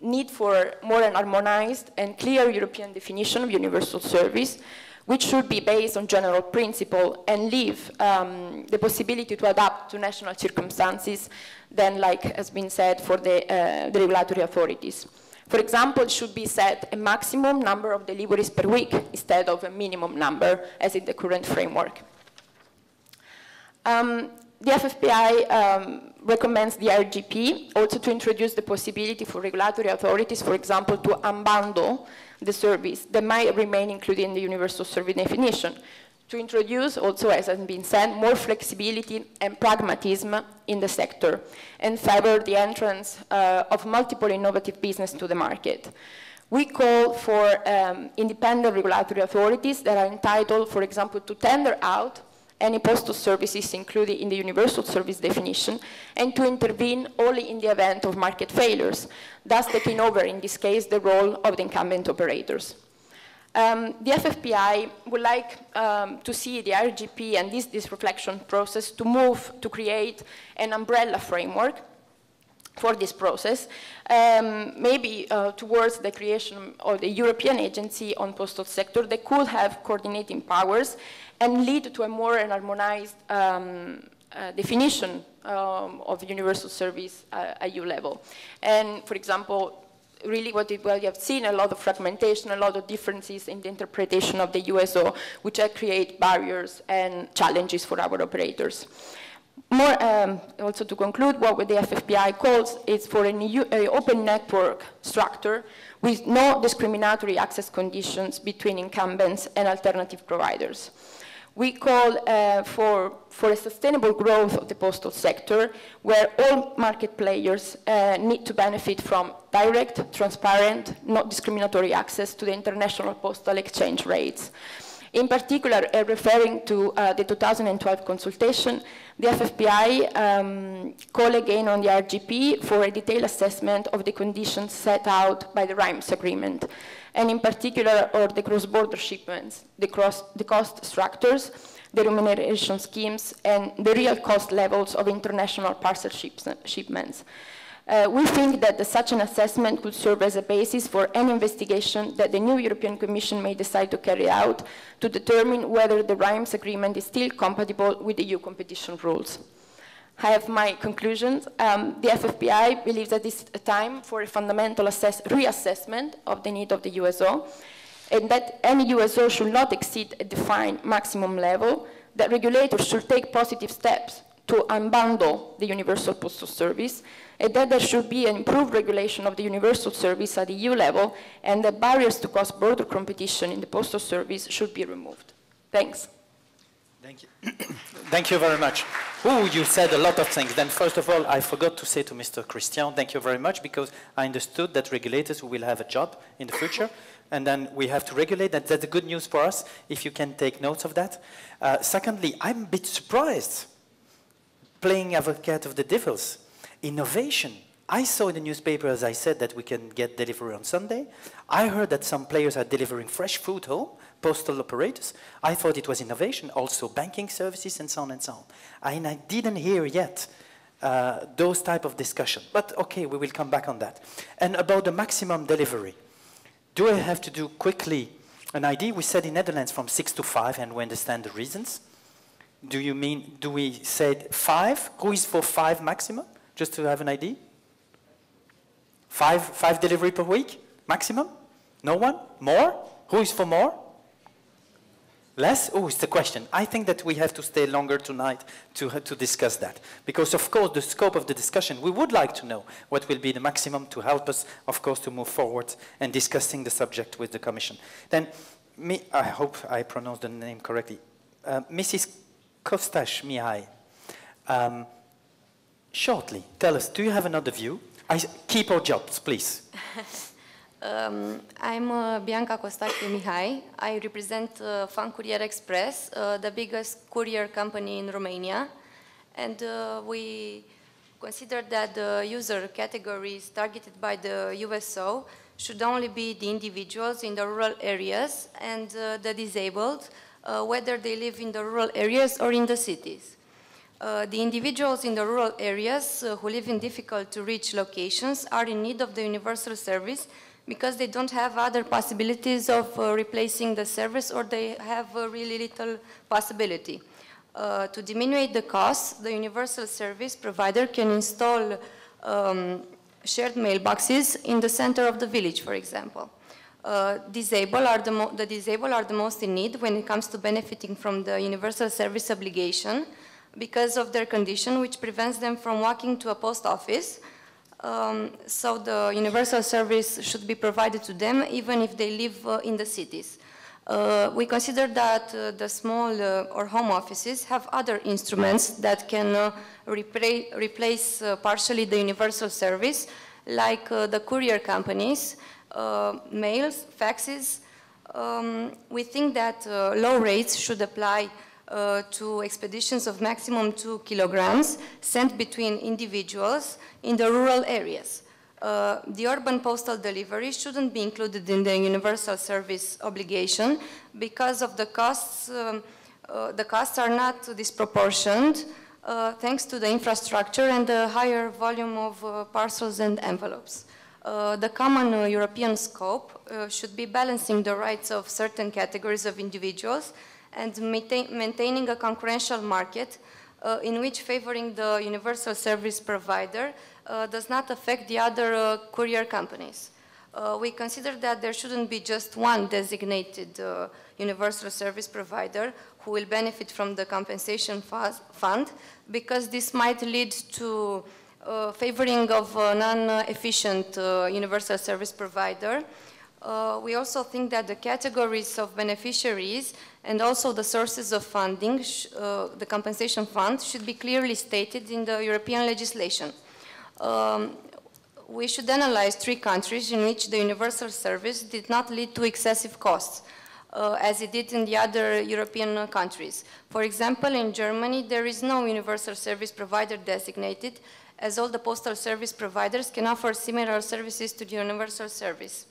need for more an harmonized and clear European definition of universal service, which should be based on general principle and leave the possibility to adapt to national circumstances than, like has been said, for the regulatory authorities. For example, it should be set a maximum number of deliveries per week instead of a minimum number, as in the current framework. The FFPI recommends the ERGP also to introduce the possibility for regulatory authorities, for example, to unbundle the service that might remain included in the universal service definition, to introduce also, as has been said, more flexibility and pragmatism in the sector, and favor the entrance of multiple innovative business to the market. We call for independent regulatory authorities that are entitled, for example, to tender out any postal services included in the universal service definition, and to intervene only in the event of market failures, thus taking over, in this case, the role of the incumbent operators. The FFPI would like to see the RGP and this reflection process to move to create an umbrella framework for this process, maybe towards the creation of the European Agency on Postal Sector that could have coordinating powers and lead to a more harmonized definition of universal service at EU level. And for example, really what you have seen, a lot of fragmentation, a lot of differences in the interpretation of the USO, which create barriers and challenges for our operators. More, also to conclude, what the FFPI calls is for an open network structure with no discriminatory access conditions between incumbents and alternative providers. We call for a sustainable growth of the postal sector, where all market players need to benefit from direct, transparent, not discriminatory access to the international postal exchange rates. In particular, referring to the 2012 consultation, the FFPI call again on the RGP for a detailed assessment of the conditions set out by the RIMES agreement, and in particular, or the cross-border shipments, the cost structures, the remuneration schemes, and the real cost levels of international parcel shipments. We think that such an assessment could serve as a basis for any investigation that the new European Commission may decide to carry out to determine whether the RIMES agreement is still compatible with the EU competition rules. I have my conclusions. The FFPI believes that this is a time for a fundamental reassessment of the need of the USO, and that any USO should not exceed a defined maximum level, that regulators should take positive steps to unbundle the universal postal service, and that there should be an improved regulation of the universal service at the EU level, and that barriers to cross-border competition in the postal service should be removed. Thanks. Thank you. Thank you very much. Oh, you said a lot of things. Then first of all, I forgot to say to Mr. Christian, thank you very much, because I understood that regulators will have a job in the future, and then we have to regulate. That's the good news for us, if you can take notes of that. Secondly, I'm a bit surprised, playing advocate of the devils. Innovation. I saw in the newspaper, as I said, that we can get delivery on Sunday. I heard that some players are delivering fresh food home, postal operators. I thought it was innovation, also banking services and so on and so on. And I didn't hear yet those type of discussion. But okay, we will come back on that. And about the maximum delivery, do I have to do quickly an ID? We said in Netherlands from 6 to 5, and we understand the reasons. Do you mean, do we say 5? Who is for 5 maximum? Just to have an ID? 5 delivery per week, maximum? No one? More? Who is for more? Less? Oh, it's the question. I think that we have to stay longer tonight to discuss that. Because, of course, the scope of the discussion, we would like to know what will be the maximum to help us, of course, to move forward and discussing the subject with the Commission. Then, I hope I pronounced the name correctly. Mrs. Kostas Mihai, shortly, tell us, do you have another view? Keep our jobs, please. I'm Bianca Costache Mihai. I represent Fan Courier Express, the biggest courier company in Romania. And we consider that the user categories targeted by the USO should only be the individuals in the rural areas and the disabled, whether they live in the rural areas or in the cities. The individuals in the rural areas who live in difficult to reach locations are in need of the universal service because they don't have other possibilities of replacing the service, or they have really little possibility. To diminish the costs, the universal service provider can install shared mailboxes in the center of the village, for example. The disabled are the most in need when it comes to benefiting from the universal service obligation because of their condition, which prevents them from walking to a post office. So the universal service should be provided to them even if they live in the cities. We consider that the small or home offices have other instruments that can replace partially the universal service, like the courier companies, mails, faxes. We think that low rates should apply to expeditions of maximum 2 kilograms sent between individuals in the rural areas. The urban postal delivery shouldn't be included in the universal service obligation because of the costs. The costs are not disproportionate thanks to the infrastructure and the higher volume of parcels and envelopes. The common European scope should be balancing the rights of certain categories of individuals and maintaining a concurrential market in which favoring the universal service provider does not affect the other courier companies. We consider that there shouldn't be just one designated universal service provider who will benefit from the compensation fund, because this might lead to favoring of a non-efficient universal service provider. We also think that the categories of beneficiaries and also the sources of funding, the compensation fund, should be clearly stated in the European legislation. We should analyze 3 countries in which the universal service did not lead to excessive costs, as it did in the other European countries. For example, in Germany, there is no universal service provider designated, as all the postal service providers can offer similar services to the universal service.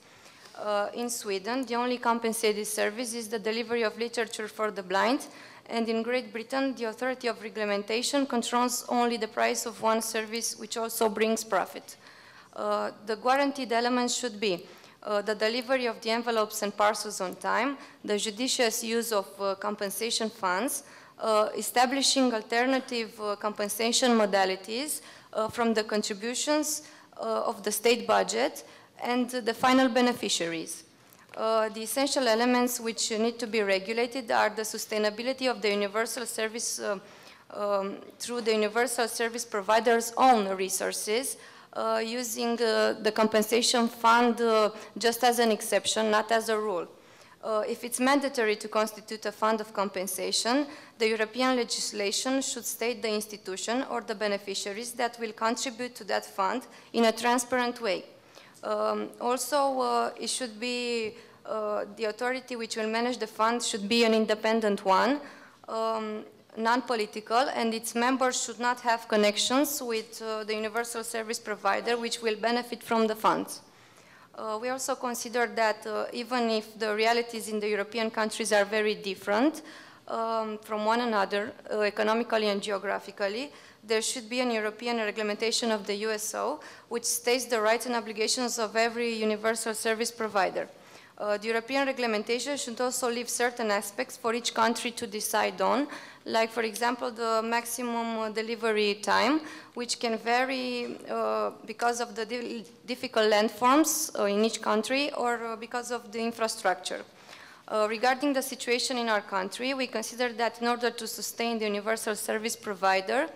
In Sweden, the only compensated service is the delivery of literature for the blind, and in Great Britain, the authority of regulation controls only the price of one service, which also brings profit. The guaranteed elements should be the delivery of the envelopes and parcels on time, the judicious use of compensation funds, establishing alternative compensation modalities from the contributions of the state budget, and the final beneficiaries. The essential elements which need to be regulated are the sustainability of the universal service through the universal service provider's own resources, using the compensation fund just as an exception, not as a rule. If it's mandatory to constitute a fund of compensation, the European legislation should state the institution or the beneficiaries that will contribute to that fund in a transparent way. Also, it should be the authority which will manage the fund should be an independent one, non-political, and its members should not have connections with the universal service provider which will benefit from the funds. We also consider that even if the realities in the European countries are very different from one another, economically and geographically, there should be an European regulation of the USO which states the rights and obligations of every universal service provider. The European regulation should also leave certain aspects for each country to decide on, like, for example, the maximum delivery time, which can vary because of the difficult landforms in each country or because of the infrastructure. Regarding the situation in our country, we consider that in order to sustain the universal service provider,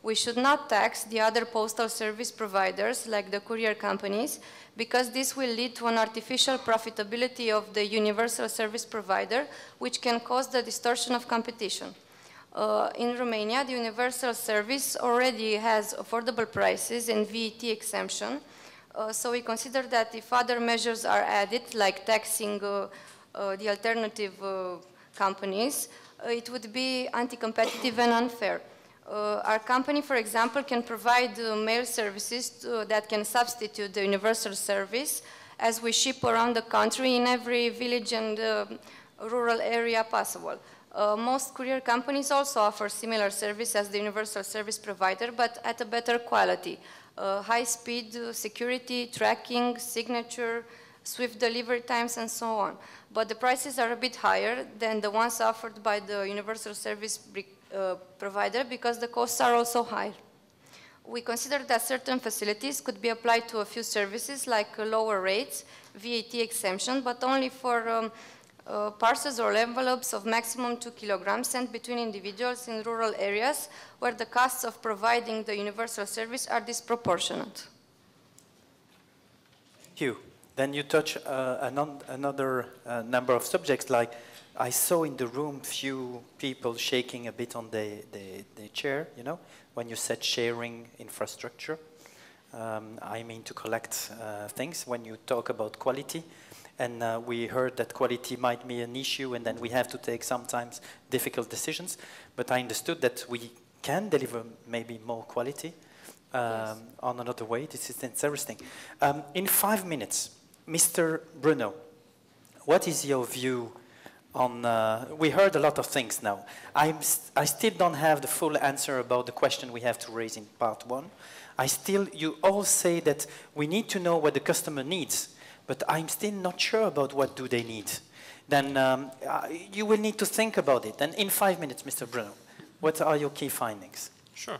we should not tax the other postal service providers, like the courier companies, because this will lead to an artificial profitability of the universal service provider, which can cause the distortion of competition. In Romania, the universal service already has affordable prices and VAT exemption, So we consider that if other measures are added, like taxing the alternative companies, it would be anti-competitive and unfair. Our company, for example, can provide mail services that can substitute the universal service, as we ship around the country in every village and rural area possible. Most courier companies also offer similar service as the universal service provider, but at a better quality. High speed, security, tracking, signature, swift delivery times, and so on. But the prices are a bit higher than the ones offered by the universal service provider because the costs are also high. We consider that certain facilities could be applied to a few services like lower rates, VAT exemption, but only for parcels or envelopes of maximum 2 kilograms sent between individuals in rural areas where the costs of providing the universal service are disproportionate. Thank you. Then you touch another number of subjects, like I saw in the room few people shaking a bit on the chair, you know, when you said sharing infrastructure. I mean to collect things when you talk about quality. And we heard that quality might be an issue and then we have to take sometimes difficult decisions. But I understood that we can deliver maybe more quality on another way. This is interesting. In 5 minutes, Mr. Bruno, what is your view on, we heard a lot of things now. I still don't have the full answer about the question we have to raise in part 1. You all say that we need to know what the customer needs, but I'm still not sure about what do they need. Then you will need to think about it. And in 5 minutes, Mr. Bruno, what are your key findings? Sure.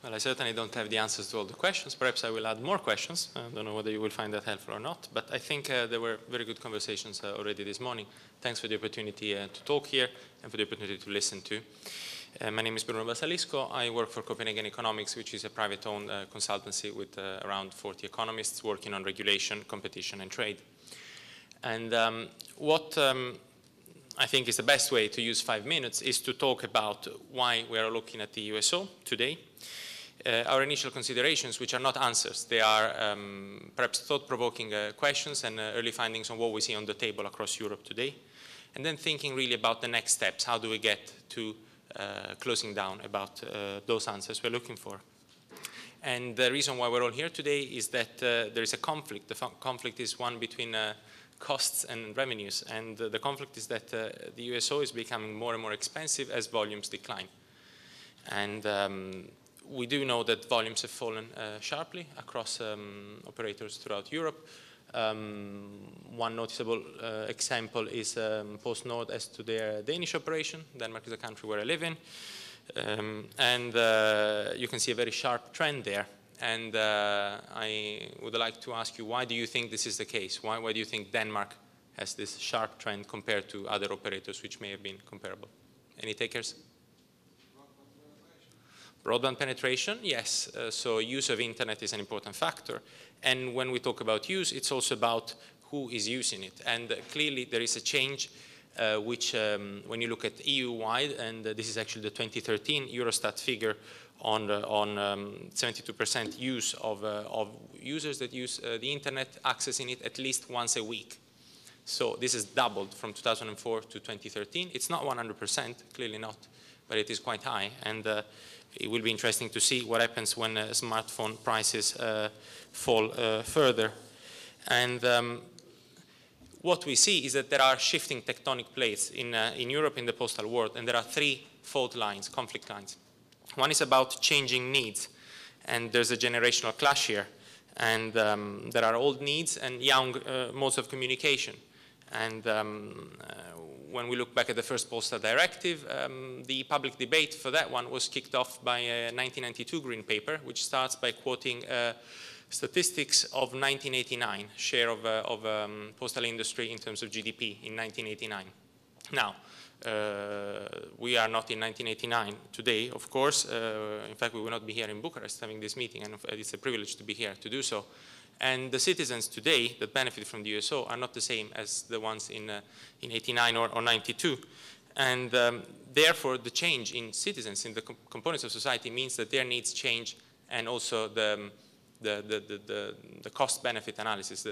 Well, I certainly don't have the answers to all the questions. Perhaps I will add more questions. I don't know whether you will find that helpful or not. But I think there were very good conversations already this morning. Thanks for the opportunity to talk here and for the opportunity to listen to. My name is Bruno Basalisco. I work for Copenhagen Economics, which is a private-owned consultancy with around 40 economists working on regulation, competition, and trade. And what I think is the best way to use 5 minutes is to talk about why we are looking at the USO today. Our initial considerations, which are not answers, they are perhaps thought-provoking questions and early findings on what we see on the table across Europe today. And then thinking really about the next steps. How do we get to closing down about those answers we're looking for? And the reason why we're all here today is that there is a conflict. The conflict is one between costs and revenues. And the conflict is that the USO is becoming more and more expensive as volumes decline. And we do know that volumes have fallen sharply across operators throughout Europe. One noticeable example is PostNord as to their Danish operation. Denmark is a country where I live in. And you can see a very sharp trend there. And I would like to ask you, why do you think this is the case? Why do you think Denmark has this sharp trend compared to other operators which may have been comparable? Any takers? Broadband penetration, yes. So use of internet is an important factor. And when we talk about use, it's also about who is using it. And clearly there is a change which, when you look at EU-wide, and this is actually the 2013 Eurostat figure on 72% use of users that use the internet, accessing it at least once a week. So this has doubled from 2004 to 2013. It's not 100%, clearly not, but it is quite high. And it will be interesting to see what happens when smartphone prices fall further. And what we see is that there are shifting tectonic plates in Europe, in the postal world, and there are 3 fault lines, conflict lines. One is about changing needs, and there's a generational clash here. And there are old needs and young modes of communication. And when we look back at the first postal directive, the public debate for that one was kicked off by a 1992 Green Paper, which starts by quoting statistics of 1989, share of postal industry in terms of GDP in 1989. Now, we are not in 1989 today, of course. In fact, we will not be here in Bucharest having this meeting, and it's a privilege to be here to do so. And the citizens today that benefit from the USO are not the same as the ones in 89 or 92. And therefore, the change in citizens, in the components of society, means that their needs change, and also the the cost-benefit analysis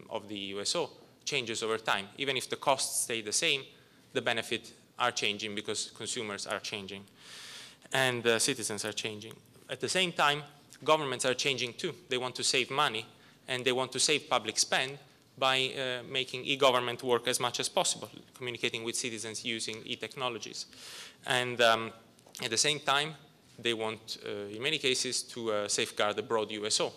of the USO changes over time. Even if the costs stay the same, the benefits are changing because consumers are changing and citizens are changing. At the same time, governments are changing too. They want to save money and they want to save public spend by making e-government work as much as possible, communicating with citizens using e-technologies. And at the same time, they want, in many cases, to safeguard the broad USO,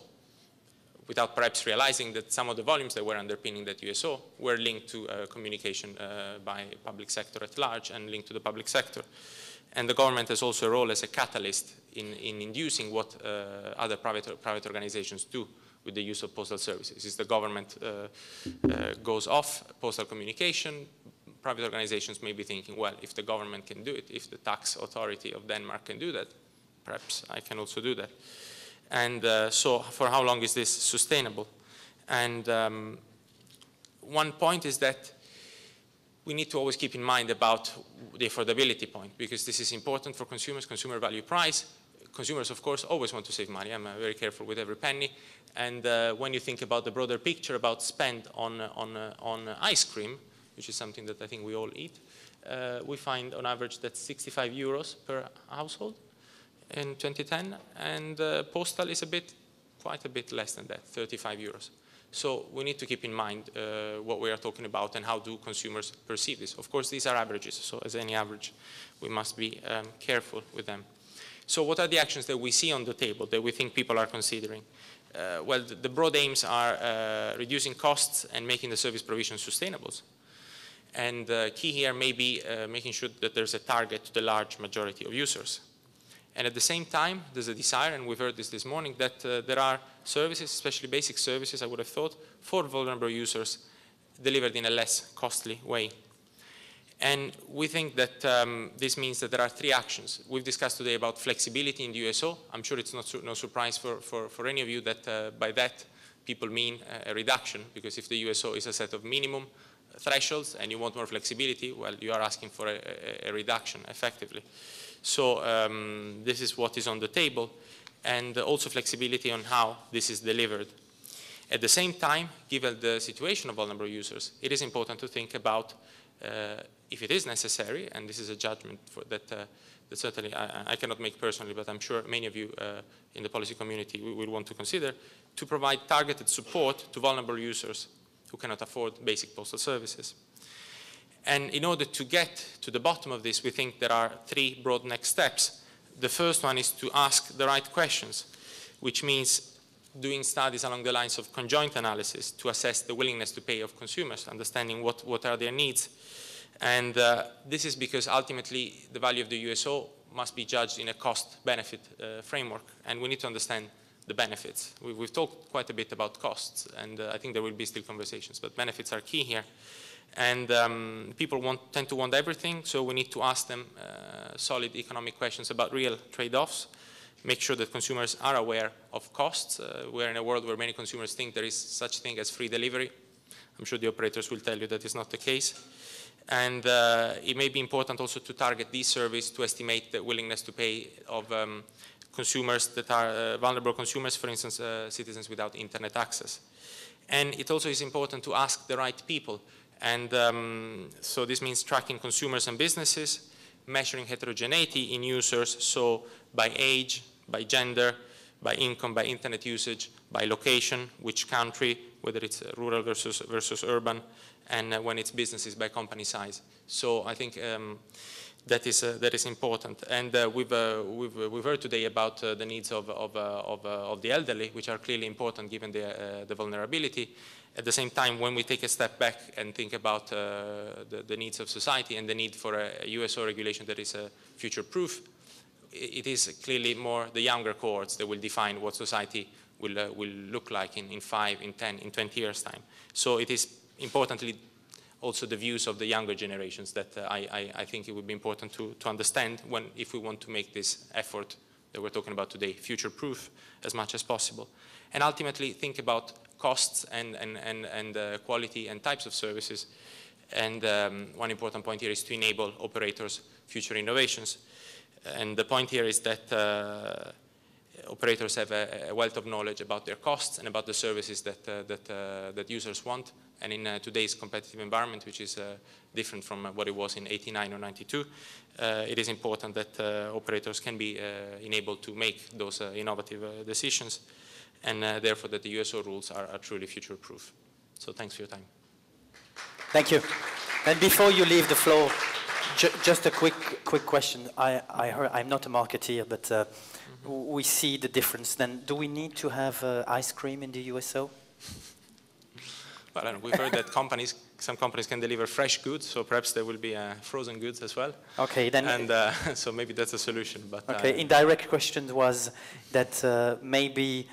without perhaps realizing that some of the volumes that were underpinning that USO were linked to communication by public sector at large and linked to the public sector. And the government has also a role as a catalyst in inducing what other private organizations do with the use of postal services. If the government goes off postal communication, private organizations may be thinking, well, if the government can do it, if the tax authority of Denmark can do that, perhaps I can also do that. And so for how long is this sustainable? And one point is that we need to always keep in mind about the affordability point, because this is important for consumers, consumer value price. Consumers, of course, always want to save money. I'm very careful with every penny. And when you think about the broader picture about spend on ice cream, which is something that I think we all eat, we find on average that's 65 euros per household in 2010, and postal is quite a bit less than that, 35 euros. So we need to keep in mind what we are talking about and how do consumers perceive this. Of course, these are averages, so as any average, we must be careful with them. So what are the actions that we see on the table that we think people are considering? Well, the broad aims are reducing costs and making the service provision sustainable. And key here may be making sure that there's a target to the large majority of users. And at the same time, there's a desire, and we've heard this morning, that there are services, especially basic services, I would have thought, for vulnerable users delivered in a less costly way. And we think that this means that there are three actions. We've discussed today about flexibility in the USO. I'm sure it's no surprise for any of you that by that people mean a reduction, because if the USO is a set of minimum thresholds and you want more flexibility, well, you are asking for a reduction, effectively. So this is what is on the table, and also flexibility on how this is delivered. At the same time, given the situation of vulnerable users, it is important to think about if it is necessary, and this is a judgment that certainly I cannot make personally, but I'm sure many of you in the policy community will want to consider, to provide targeted support to vulnerable users who cannot afford basic postal services. And in order to get to the bottom of this, we think there are three broad next steps. The first one is to ask the right questions, which means doing studies along the lines of conjoint analysis to assess the willingness to pay of consumers, understanding what are their needs. And this is because ultimately the value of the USO must be judged in a cost-benefit framework, and we need to understand the benefits. We've talked quite a bit about costs, and I think there will be still conversations, but benefits are key here. And people tend to want everything, so we need to ask them solid economic questions about real trade-offs, make sure that consumers are aware of costs. We're in a world where many consumers think there is such thing as free delivery. I'm sure the operators will tell you that is not the case. And it may be important also to target these surveys to estimate the willingness to pay of consumers that are vulnerable consumers, for instance, citizens without internet access. And it also is important to ask the right people. And so this means tracking consumers and businesses, measuring heterogeneity in users, so by age, by gender, by income, by internet usage, by location, which country, whether it's rural versus urban, and when it's businesses, by company size. So I think that is important. And we've heard today about the needs of the elderly, which are clearly important given the vulnerability. At the same time, when we take a step back and think about the needs of society and the need for a USO regulation that is future-proof, it is clearly more the younger cohorts that will define what society will look like in 5, in 10, in 20 years' time. So it is importantly also the views of the younger generations that I think it would be important to understand if we want to make this effort that we're talking about today future-proof as much as possible. And ultimately think about costs and quality and types of services. And one important point here is to enable operators' future innovations. And the point here is that operators have a wealth of knowledge about their costs and about the services that users want. And in today's competitive environment, which is different from what it was in '89 or '92, it is important that operators can be enabled to make those innovative decisions, and therefore that the USO rules are truly future-proof. So thanks for your time. Thank you. And before you leave the floor, just a quick question. I heard, I'm not a marketeer, but we see the difference. Then, do we need to have ice cream in the USO? Well, I don't know, we've heard that some companies can deliver fresh goods, so perhaps there will be frozen goods as well. Okay, then. And so maybe that's a solution. But okay, indirect question was that maybe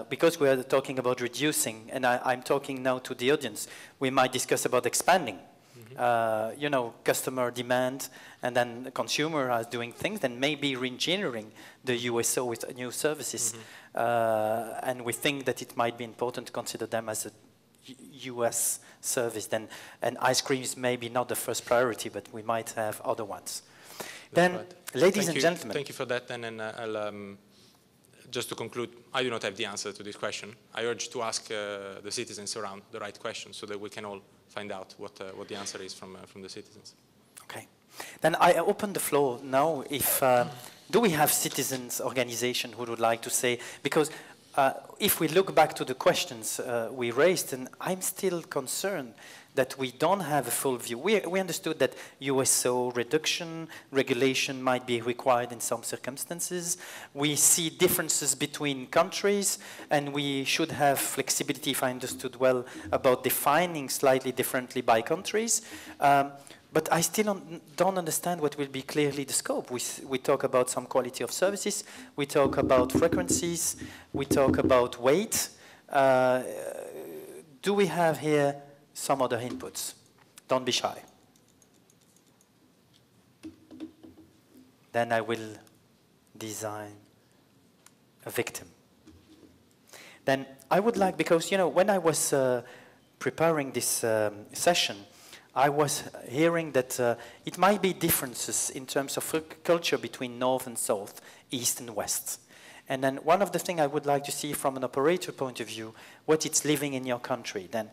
because we are talking about reducing, and I'm talking now to the audience, we might discuss about expanding. You know, customer demand, and then the consumer is doing things, then maybe re-engineering the USO with new services. And we think that it might be important to consider them as a US service then, and ice cream is maybe not the first priority, but we might have other ones. Then, right. Ladies and gentlemen. Thank you for that, then, and I'll, just to conclude, I do not have the answer to this question. I urge to ask the citizens around the right questions so that we can all find out what the answer is from the citizens. Okay. Then I open the floor now. If do we have citizens organization who would like to say, because if we look back to the questions we raised, and I'm still concerned that we don't have a full view. We understood that USO reduction, regulation might be required in some circumstances. We see differences between countries, and we should have flexibility, if I understood well, about defining slightly differently by countries. But I still don't understand what will be clearly the scope. We talk about some quality of services, we talk about frequencies, we talk about weight. Do we have here some other inputs? Don't be shy. Then I will design a victim. Then I would like, because, you know, when I was preparing this session, I was hearing that it might be differences in terms of culture between North and South, East and West. And then one of the things I would like to see from an operator point of view, what it's living in your country. Then,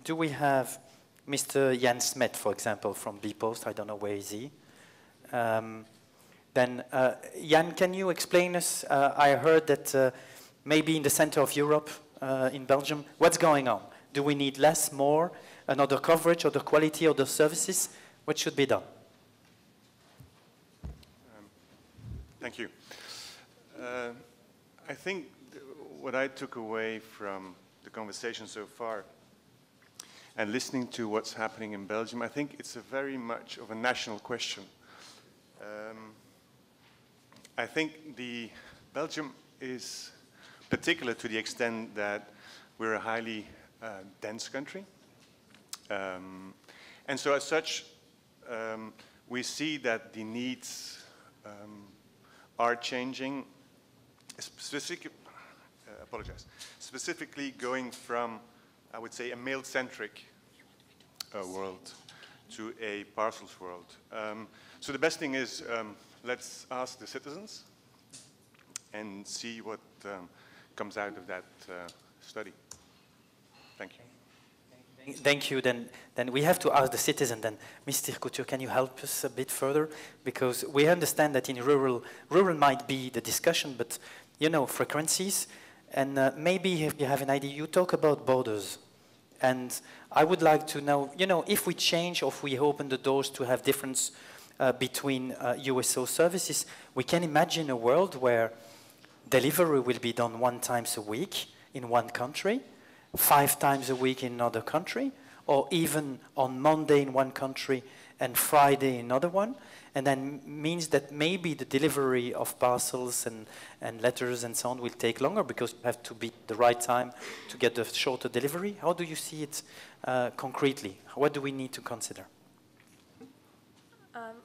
do we have Mr. Jan Smet, for example, from bpost? I don't know, where is he? Then, Jan, can you explain us? I heard that maybe in the center of Europe, in Belgium, what's going on? Do we need less, more? Another coverage, other quality, other services? What should be done? Thank you. I think what I took away from the conversation so far and listening to what's happening in Belgium, I think it's a very much of a national question. I think Belgium is particular to the extent that we're a highly dense country. And so as such, we see that the needs are changing, specifically going from, I would say, a mail-centric world to a parcels world. So the best thing is, let's ask the citizens and see what comes out of that study. Thank you. Thank you. Then we have to ask the citizen. Then, Mr. Couture, can you help us a bit further? Because we understand that in rural might be the discussion, but you know, frequencies, and maybe if you have an idea, you talk about borders, and I would like to know, you know, if we change or if we open the doors to have difference between USO services, we can imagine a world where delivery will be done 1 time a week in one country, 5 times a week in another country, or even on Monday in one country and Friday in another one, and then means that maybe the delivery of parcels and letters and so on will take longer because you have to be at the right time to get the shorter delivery. How do you see it concretely? What do we need to consider?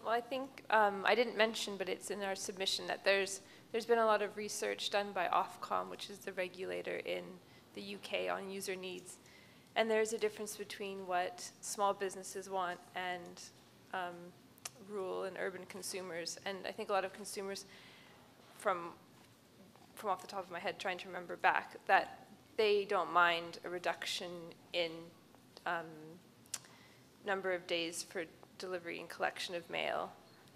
Well, I think I didn't mention, but it's in our submission that there's been a lot of research done by Ofcom, which is the regulator in the UK, on user needs, and there's a difference between what small businesses want and rural and urban consumers. And I think a lot of consumers, from from off the top of my head, trying to remember back, that they don't mind a reduction in number of days for delivery and collection of mail.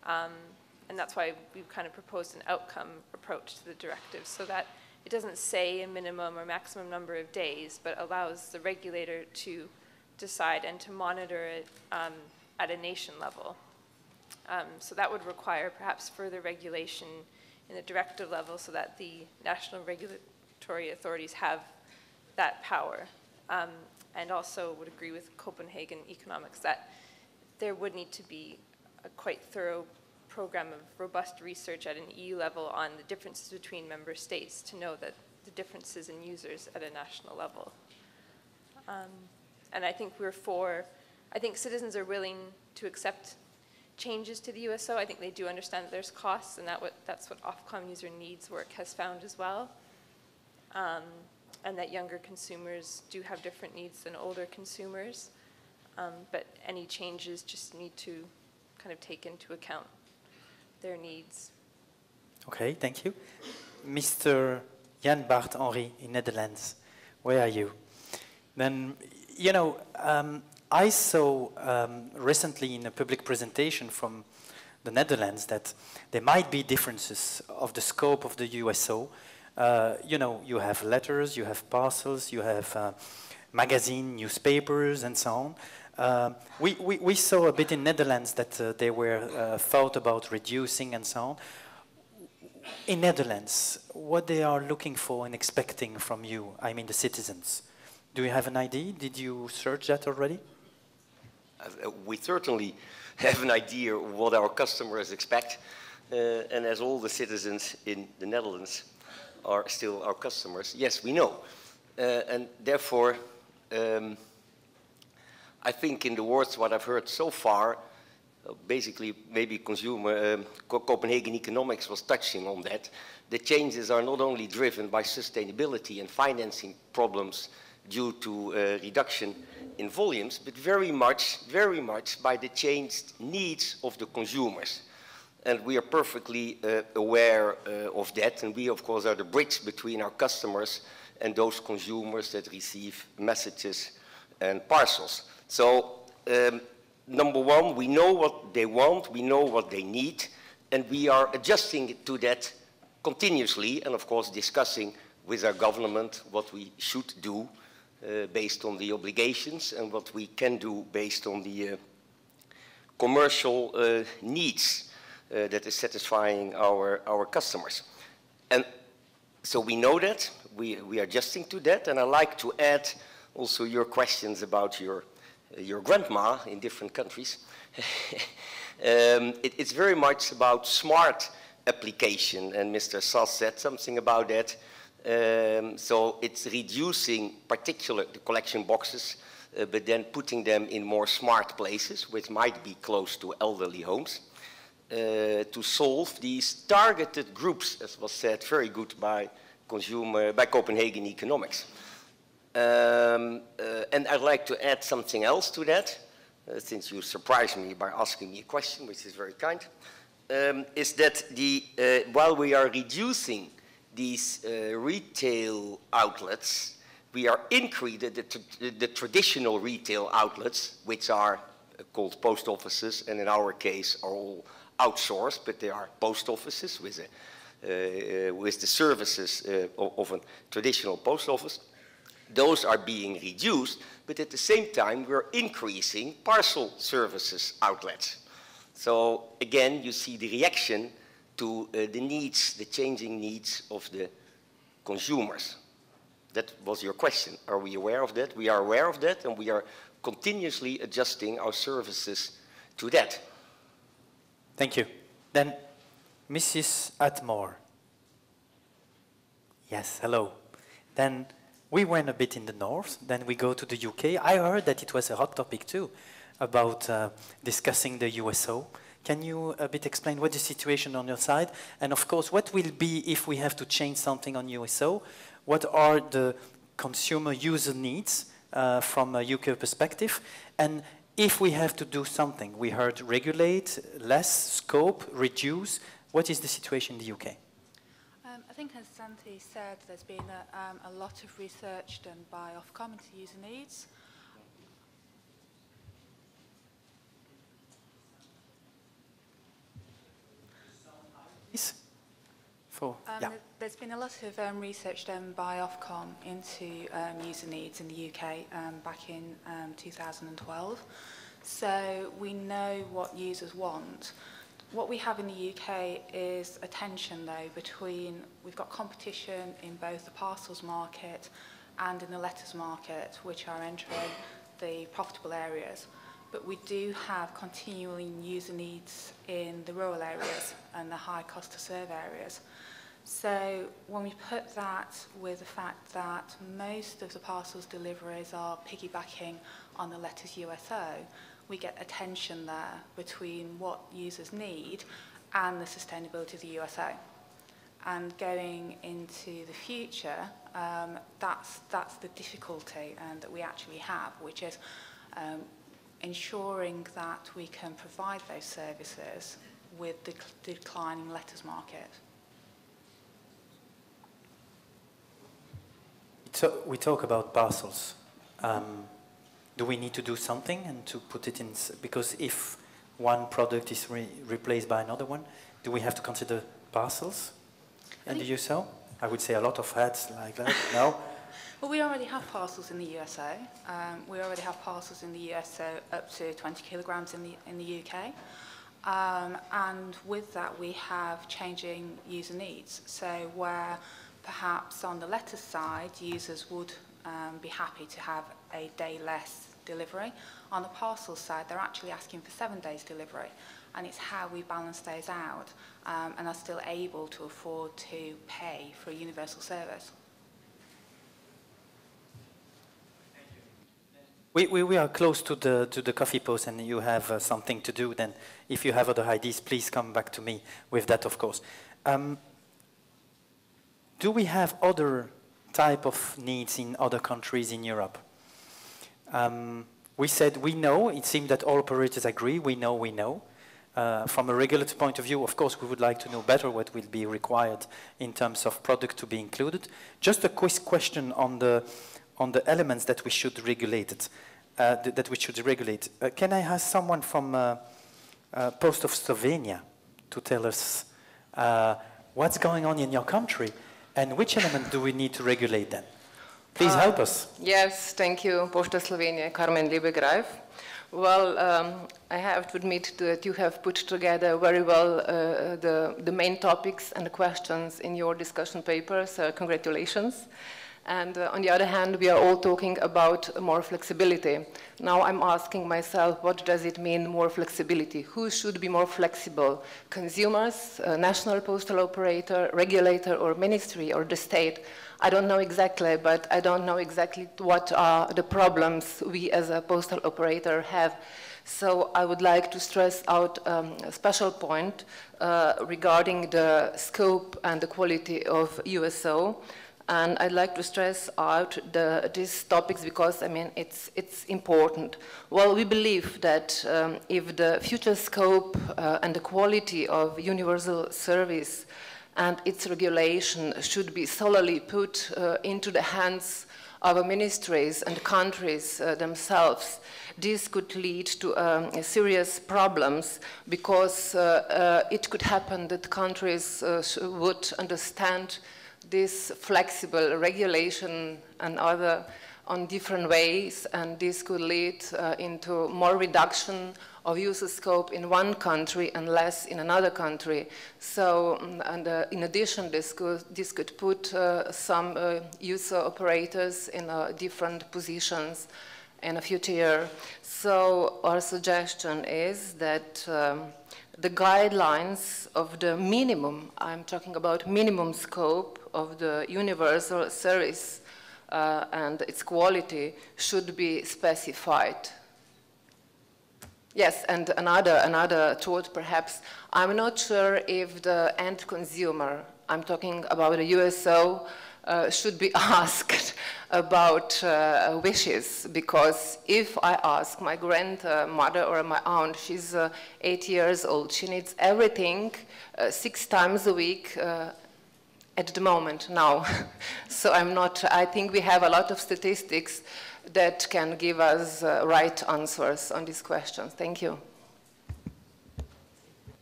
And that's why we've kind of proposed an outcome approach to the directive, so that it doesn't say a minimum or maximum number of days, but allows the regulator to decide and to monitor it at a nation level. So that would require perhaps further regulation in the directive level so that the national regulatory authorities have that power. And also would agree with Copenhagen economics that there would need to be a quite thorough program of robust research at an EU level on the differences between member states to know that the differences in users at a national level. And I think I think citizens are willing to accept changes to the USO. I think they do understand that there's costs, and that's what Ofcom user needs work has found as well. And that younger consumers do have different needs than older consumers. But any changes just need to kind of take into account their needs. Okay, thank you. Mr. Jan Bart Henri in Netherlands, where are you? Then, you know, I saw recently in a public presentation from the Netherlands that there might be differences of the scope of the USO. You know, you have letters, you have parcels, you have magazine, newspapers, and so on. We saw a bit in Netherlands that they were thought about reducing and so on. In Netherlands, what they are looking for and expecting from you, I mean the citizens, do you have an idea? Did you search that already? We certainly have an idea of what our customers expect, and as all the citizens in the Netherlands are still our customers, yes, we know. And therefore, I think in the words what I've heard so far, basically maybe Copenhagen economics was touching on that, the changes are not only driven by sustainability and financing problems due to reduction in volumes, but very much by the changed needs of the consumers. And we are perfectly aware of that, and we of course are the bridge between our customers and those consumers that receive messages and parcels. So number one, we know what they want, we know what they need, and we are adjusting to that continuously, and of course discussing with our government what we should do based on the obligations and what we can do based on the commercial needs that is satisfying our customers. And so we know that, we are adjusting to that, and I'd like to add also your questions about your grandma in different countries. It's very much about smart application, and Mr. Sass said something about that. So it's reducing the collection boxes, but then putting them in more smart places, which might be close to elderly homes, to solve these targeted groups, as was said very good by Copenhagen economics. And I'd like to add something else to that, since you surprised me by asking me a question, which is very kind, is that while we are reducing these retail outlets, we are increasing the traditional retail outlets, which are called post offices, and in our case are all outsourced, but they are post offices with the services of a traditional post office. Those are being reduced, but at the same time we're increasing parcel services outlets. So again, you see the reaction to the needs, the changing needs of the consumers. That was your question. Are we aware of that? We are aware of that, and we are continuously adjusting our services to that. Thank you. Then, Mrs. Atmore. Yes, hello. Then we went a bit in the north, then we go to the UK. I heard that it was a hot topic too, about discussing the USO. Can you a bit explain what is the situation on your side? And of course, what will be if we have to change something on USO? What are the consumer user needs from a UK perspective? And if we have to do something, we heard regulate, less, scope, reduce. What is the situation in the UK? I think as Santi said, there's been a lot of research done by Ofcom into user needs. There's been a lot of research done by Ofcom into user needs in the UK back in 2012. So we know what users want. What we have in the UK is a tension, though, between, we've got competition in both the parcels market and in the letters market, which are entering the profitable areas. But we do have continuing user needs in the rural areas and the high cost to serve areas. So when we put that with the fact that most of the parcels deliveries are piggybacking on the letters USO, we get a tension there between what users need and the sustainability of the USO. And going into the future, that's the difficulty that we actually have, which is ensuring that we can provide those services with the declining letters market. So we talk about parcels. Do we need to do something and to put it in, because if one product is replaced by another one, do we have to consider parcels in the USO? I would say a lot of hats like that, no? Well, we already have parcels in the USO. We already have parcels in the USO up to 20 kilograms in the UK. And with that, we have changing user needs. So where perhaps on the letters side, users would be happy to have a day less delivery. On the parcel side, they're actually asking for 7 days delivery. And it's how we balance those out and are still able to afford to pay for a universal service. We are close to the coffee pause, and you have something to do. Then if you have other ideas, please come back to me with that, of course. Do we have other type of needs in other countries in Europe? We said we know. It seems that all operators agree. We know. From a regulatory point of view, of course, we would like to know better what will be required in terms of product to be included. Just a quick question on the elements that we should regulate. Can I ask someone from Post of Slovenia to tell us what's going on in your country and which element do we need to regulate then? Please help us. Yes, thank you, Posta Slovenia, Carmen Liebegraef. Well, I have to admit that you have put together very well the main topics and the questions in your discussion paper, so congratulations. And on the other hand, we are all talking about more flexibility. Now I'm asking myself, what does it mean, more flexibility? Who should be more flexible? Consumers, national postal operator, regulator, or ministry, or the state? I don't know exactly, but I don't know exactly what are the problems we as a postal operator have. So I would like to stress out a special point regarding the scope and the quality of USO. And I'd like to stress out these topics because, I mean, it's important. Well, we believe that if the future scope and the quality of universal service and its regulation should be solely put into the hands of our ministries and countries themselves, this could lead to serious problems because it could happen that countries would understand this flexible regulation and other on different ways, and this could lead into more reduction of user scope in one country and less in another country. So, and in addition, this could put some user operators in different positions in a future year. So our suggestion is that the guidelines of the minimum, I'm talking about minimum scope of the universal service and its quality should be specified. Yes, and another thought perhaps, I'm not sure if the end consumer, I'm talking about a USO, should be asked about wishes, because if I ask my grandmother or my aunt, she's 8 years old, she needs everything 6 times a week, at the moment now. So I think we have a lot of statistics that can give us right answers on these questions. Thank you.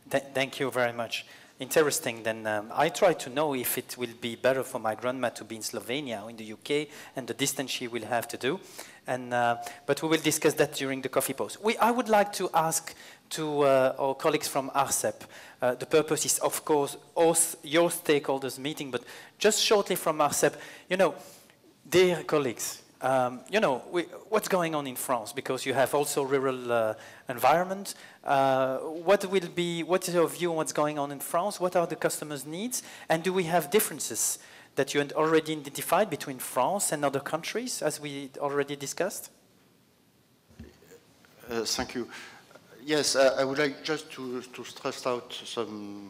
Thank you very much. Interesting. Then I try to know if it will be better for my grandma to be in Slovenia or in the UK and the distance she will have to do. And, but we will discuss that during the coffee pause. I would like to ask to our colleagues from RCEP. The purpose is, of course, your stakeholders meeting, but just shortly from RCEP, you know, dear colleagues, you know, what's going on in France? Because you have also rural environment. What's your view on what's going on in France? What are the customers' needs? And do we have differences that you had already identified between France and other countries, as we already discussed? Thank you. Yes, I would like just to stress out some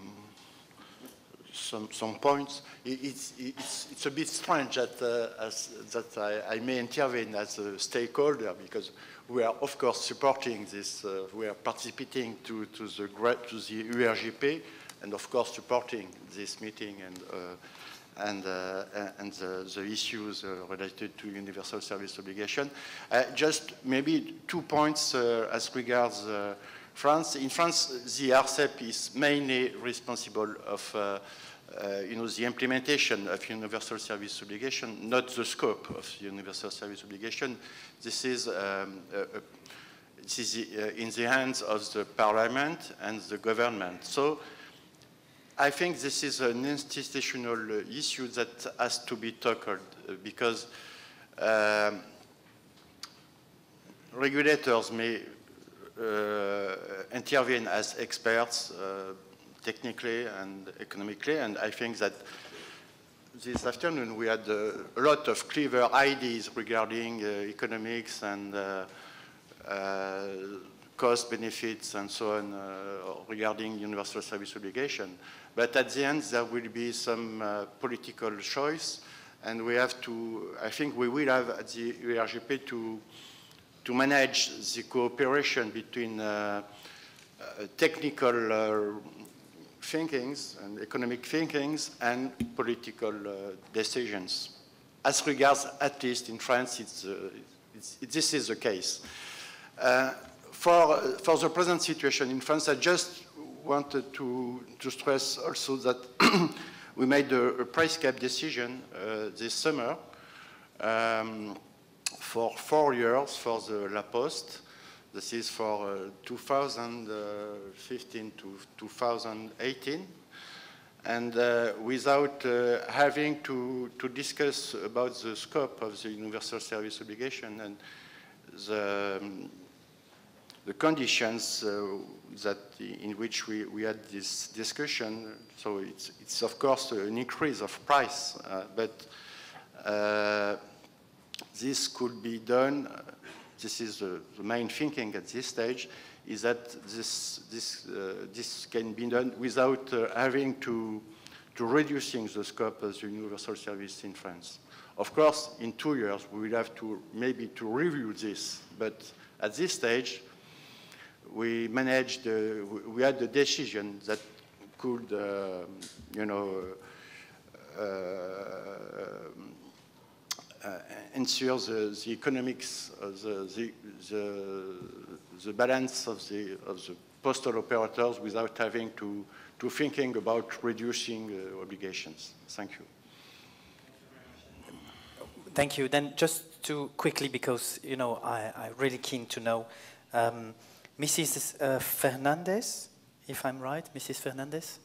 points. It's a bit strange that I may intervene as a stakeholder, because we are of course supporting this. We are participating to the ERGP, and of course supporting this meeting and the issues related to universal service obligation. Just maybe 2 points as regards France. In France, the RCEP is mainly responsible of you know, the implementation of universal service obligation, not the scope of the universal service obligation. This is in the hands of the Parliament and the government. So I think this is an institutional issue that has to be tackled, because regulators may intervene as experts technically and economically, and I think that this afternoon we had a lot of clever ideas regarding economics and cost benefits and so on regarding universal service obligation. But at the end there will be some political choice, and we have to, I think we will have at the ERGP to manage the cooperation between technical thinkings and economic thinkings and political decisions. As regards, at least in France, this is the case. For the present situation in France, I just wanted to stress also that we made a price cap decision this summer for 4 years for the La Poste. This is for 2015 to 2018. And without having to discuss about the scope of the universal service obligation and the conditions in which we had this discussion. So it's of course an increase of price, but this could be done. This is the main thinking at this stage, is that this can be done without having to reducing the scope of the universal service in France. Of course, in 2 years we will have to maybe to review this, but at this stage we managed. We had the decision that could, you know, ensure the economics, the balance of the postal operators without having to thinking about reducing obligations. Thank you. Thank you. Then just to quickly, because you know I'm really keen to know, Mrs. Fernandez, if I'm right, Mrs. Fernandez.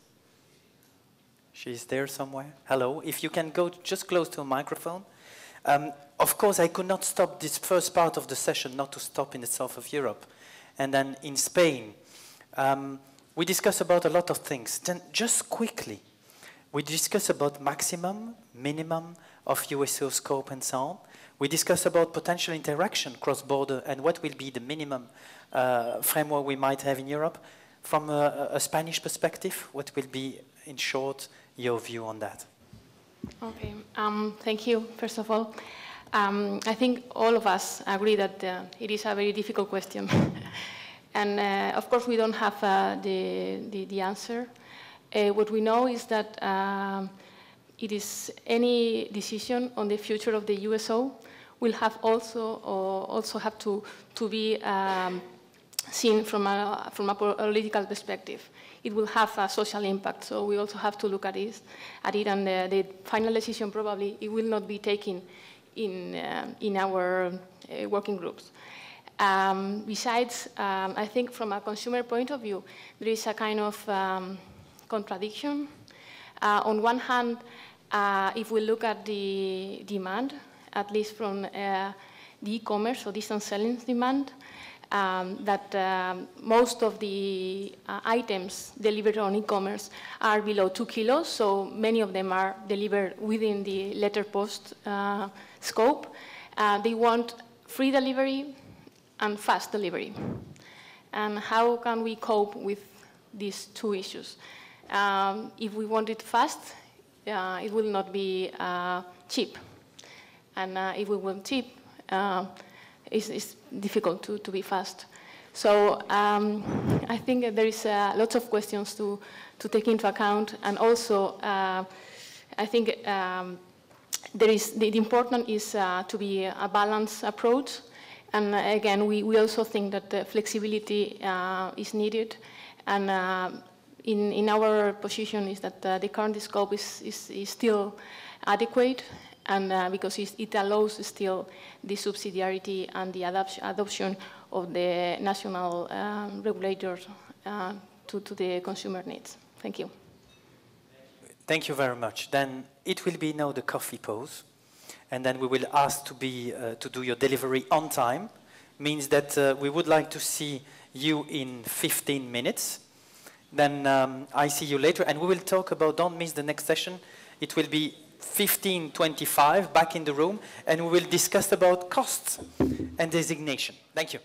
She's there somewhere. Hello. If you can go just close to a microphone. Of course, I could not stop this first part of the session not to stop in the south of Europe. And then in Spain, we discussed about a lot of things. Then just quickly, we discussed about maximum, minimum of USO scope and so on. We discussed about potential interaction cross-border and what will be the minimum framework we might have in Europe. From a Spanish perspective, what will be, in short, your view on that? Okay, thank you, first of all. I think all of us agree that it is a very difficult question. And of course, we don't have the answer. What we know is that it is any decision on the future of the USO will have also have to be seen from a political perspective. It will have a social impact, so we also have to look at it, and the final decision probably it will not be taken in our working groups. Besides, I think from a consumer point of view, there is a kind of contradiction. On one hand, if we look at the demand, at least from the e-commerce or distance selling demand, that most of the items delivered on e-commerce are below 2 kilos, so many of them are delivered within the letter post scope. They want free delivery and fast delivery. And how can we cope with these two issues? If we want it fast, it will not be cheap. And if we want cheap, it's difficult to be fast. So I think there is lots of questions to take into account. And also, I think the important is to be a balanced approach. And again, we also think that the flexibility is needed. And in our position is that the current scope is still adequate, and because it allows still the subsidiarity and the adoption of the national regulators to the consumer needs. Thank you. Thank you very much. Then it will be now the coffee pause, and then we will ask to do your delivery on time. Means that we would like to see you in 15 minutes. Then I see you later, and we will talk about, don't miss the next session. It will be 15:25 back in the room, and we will discuss about costs and designation. Thank you.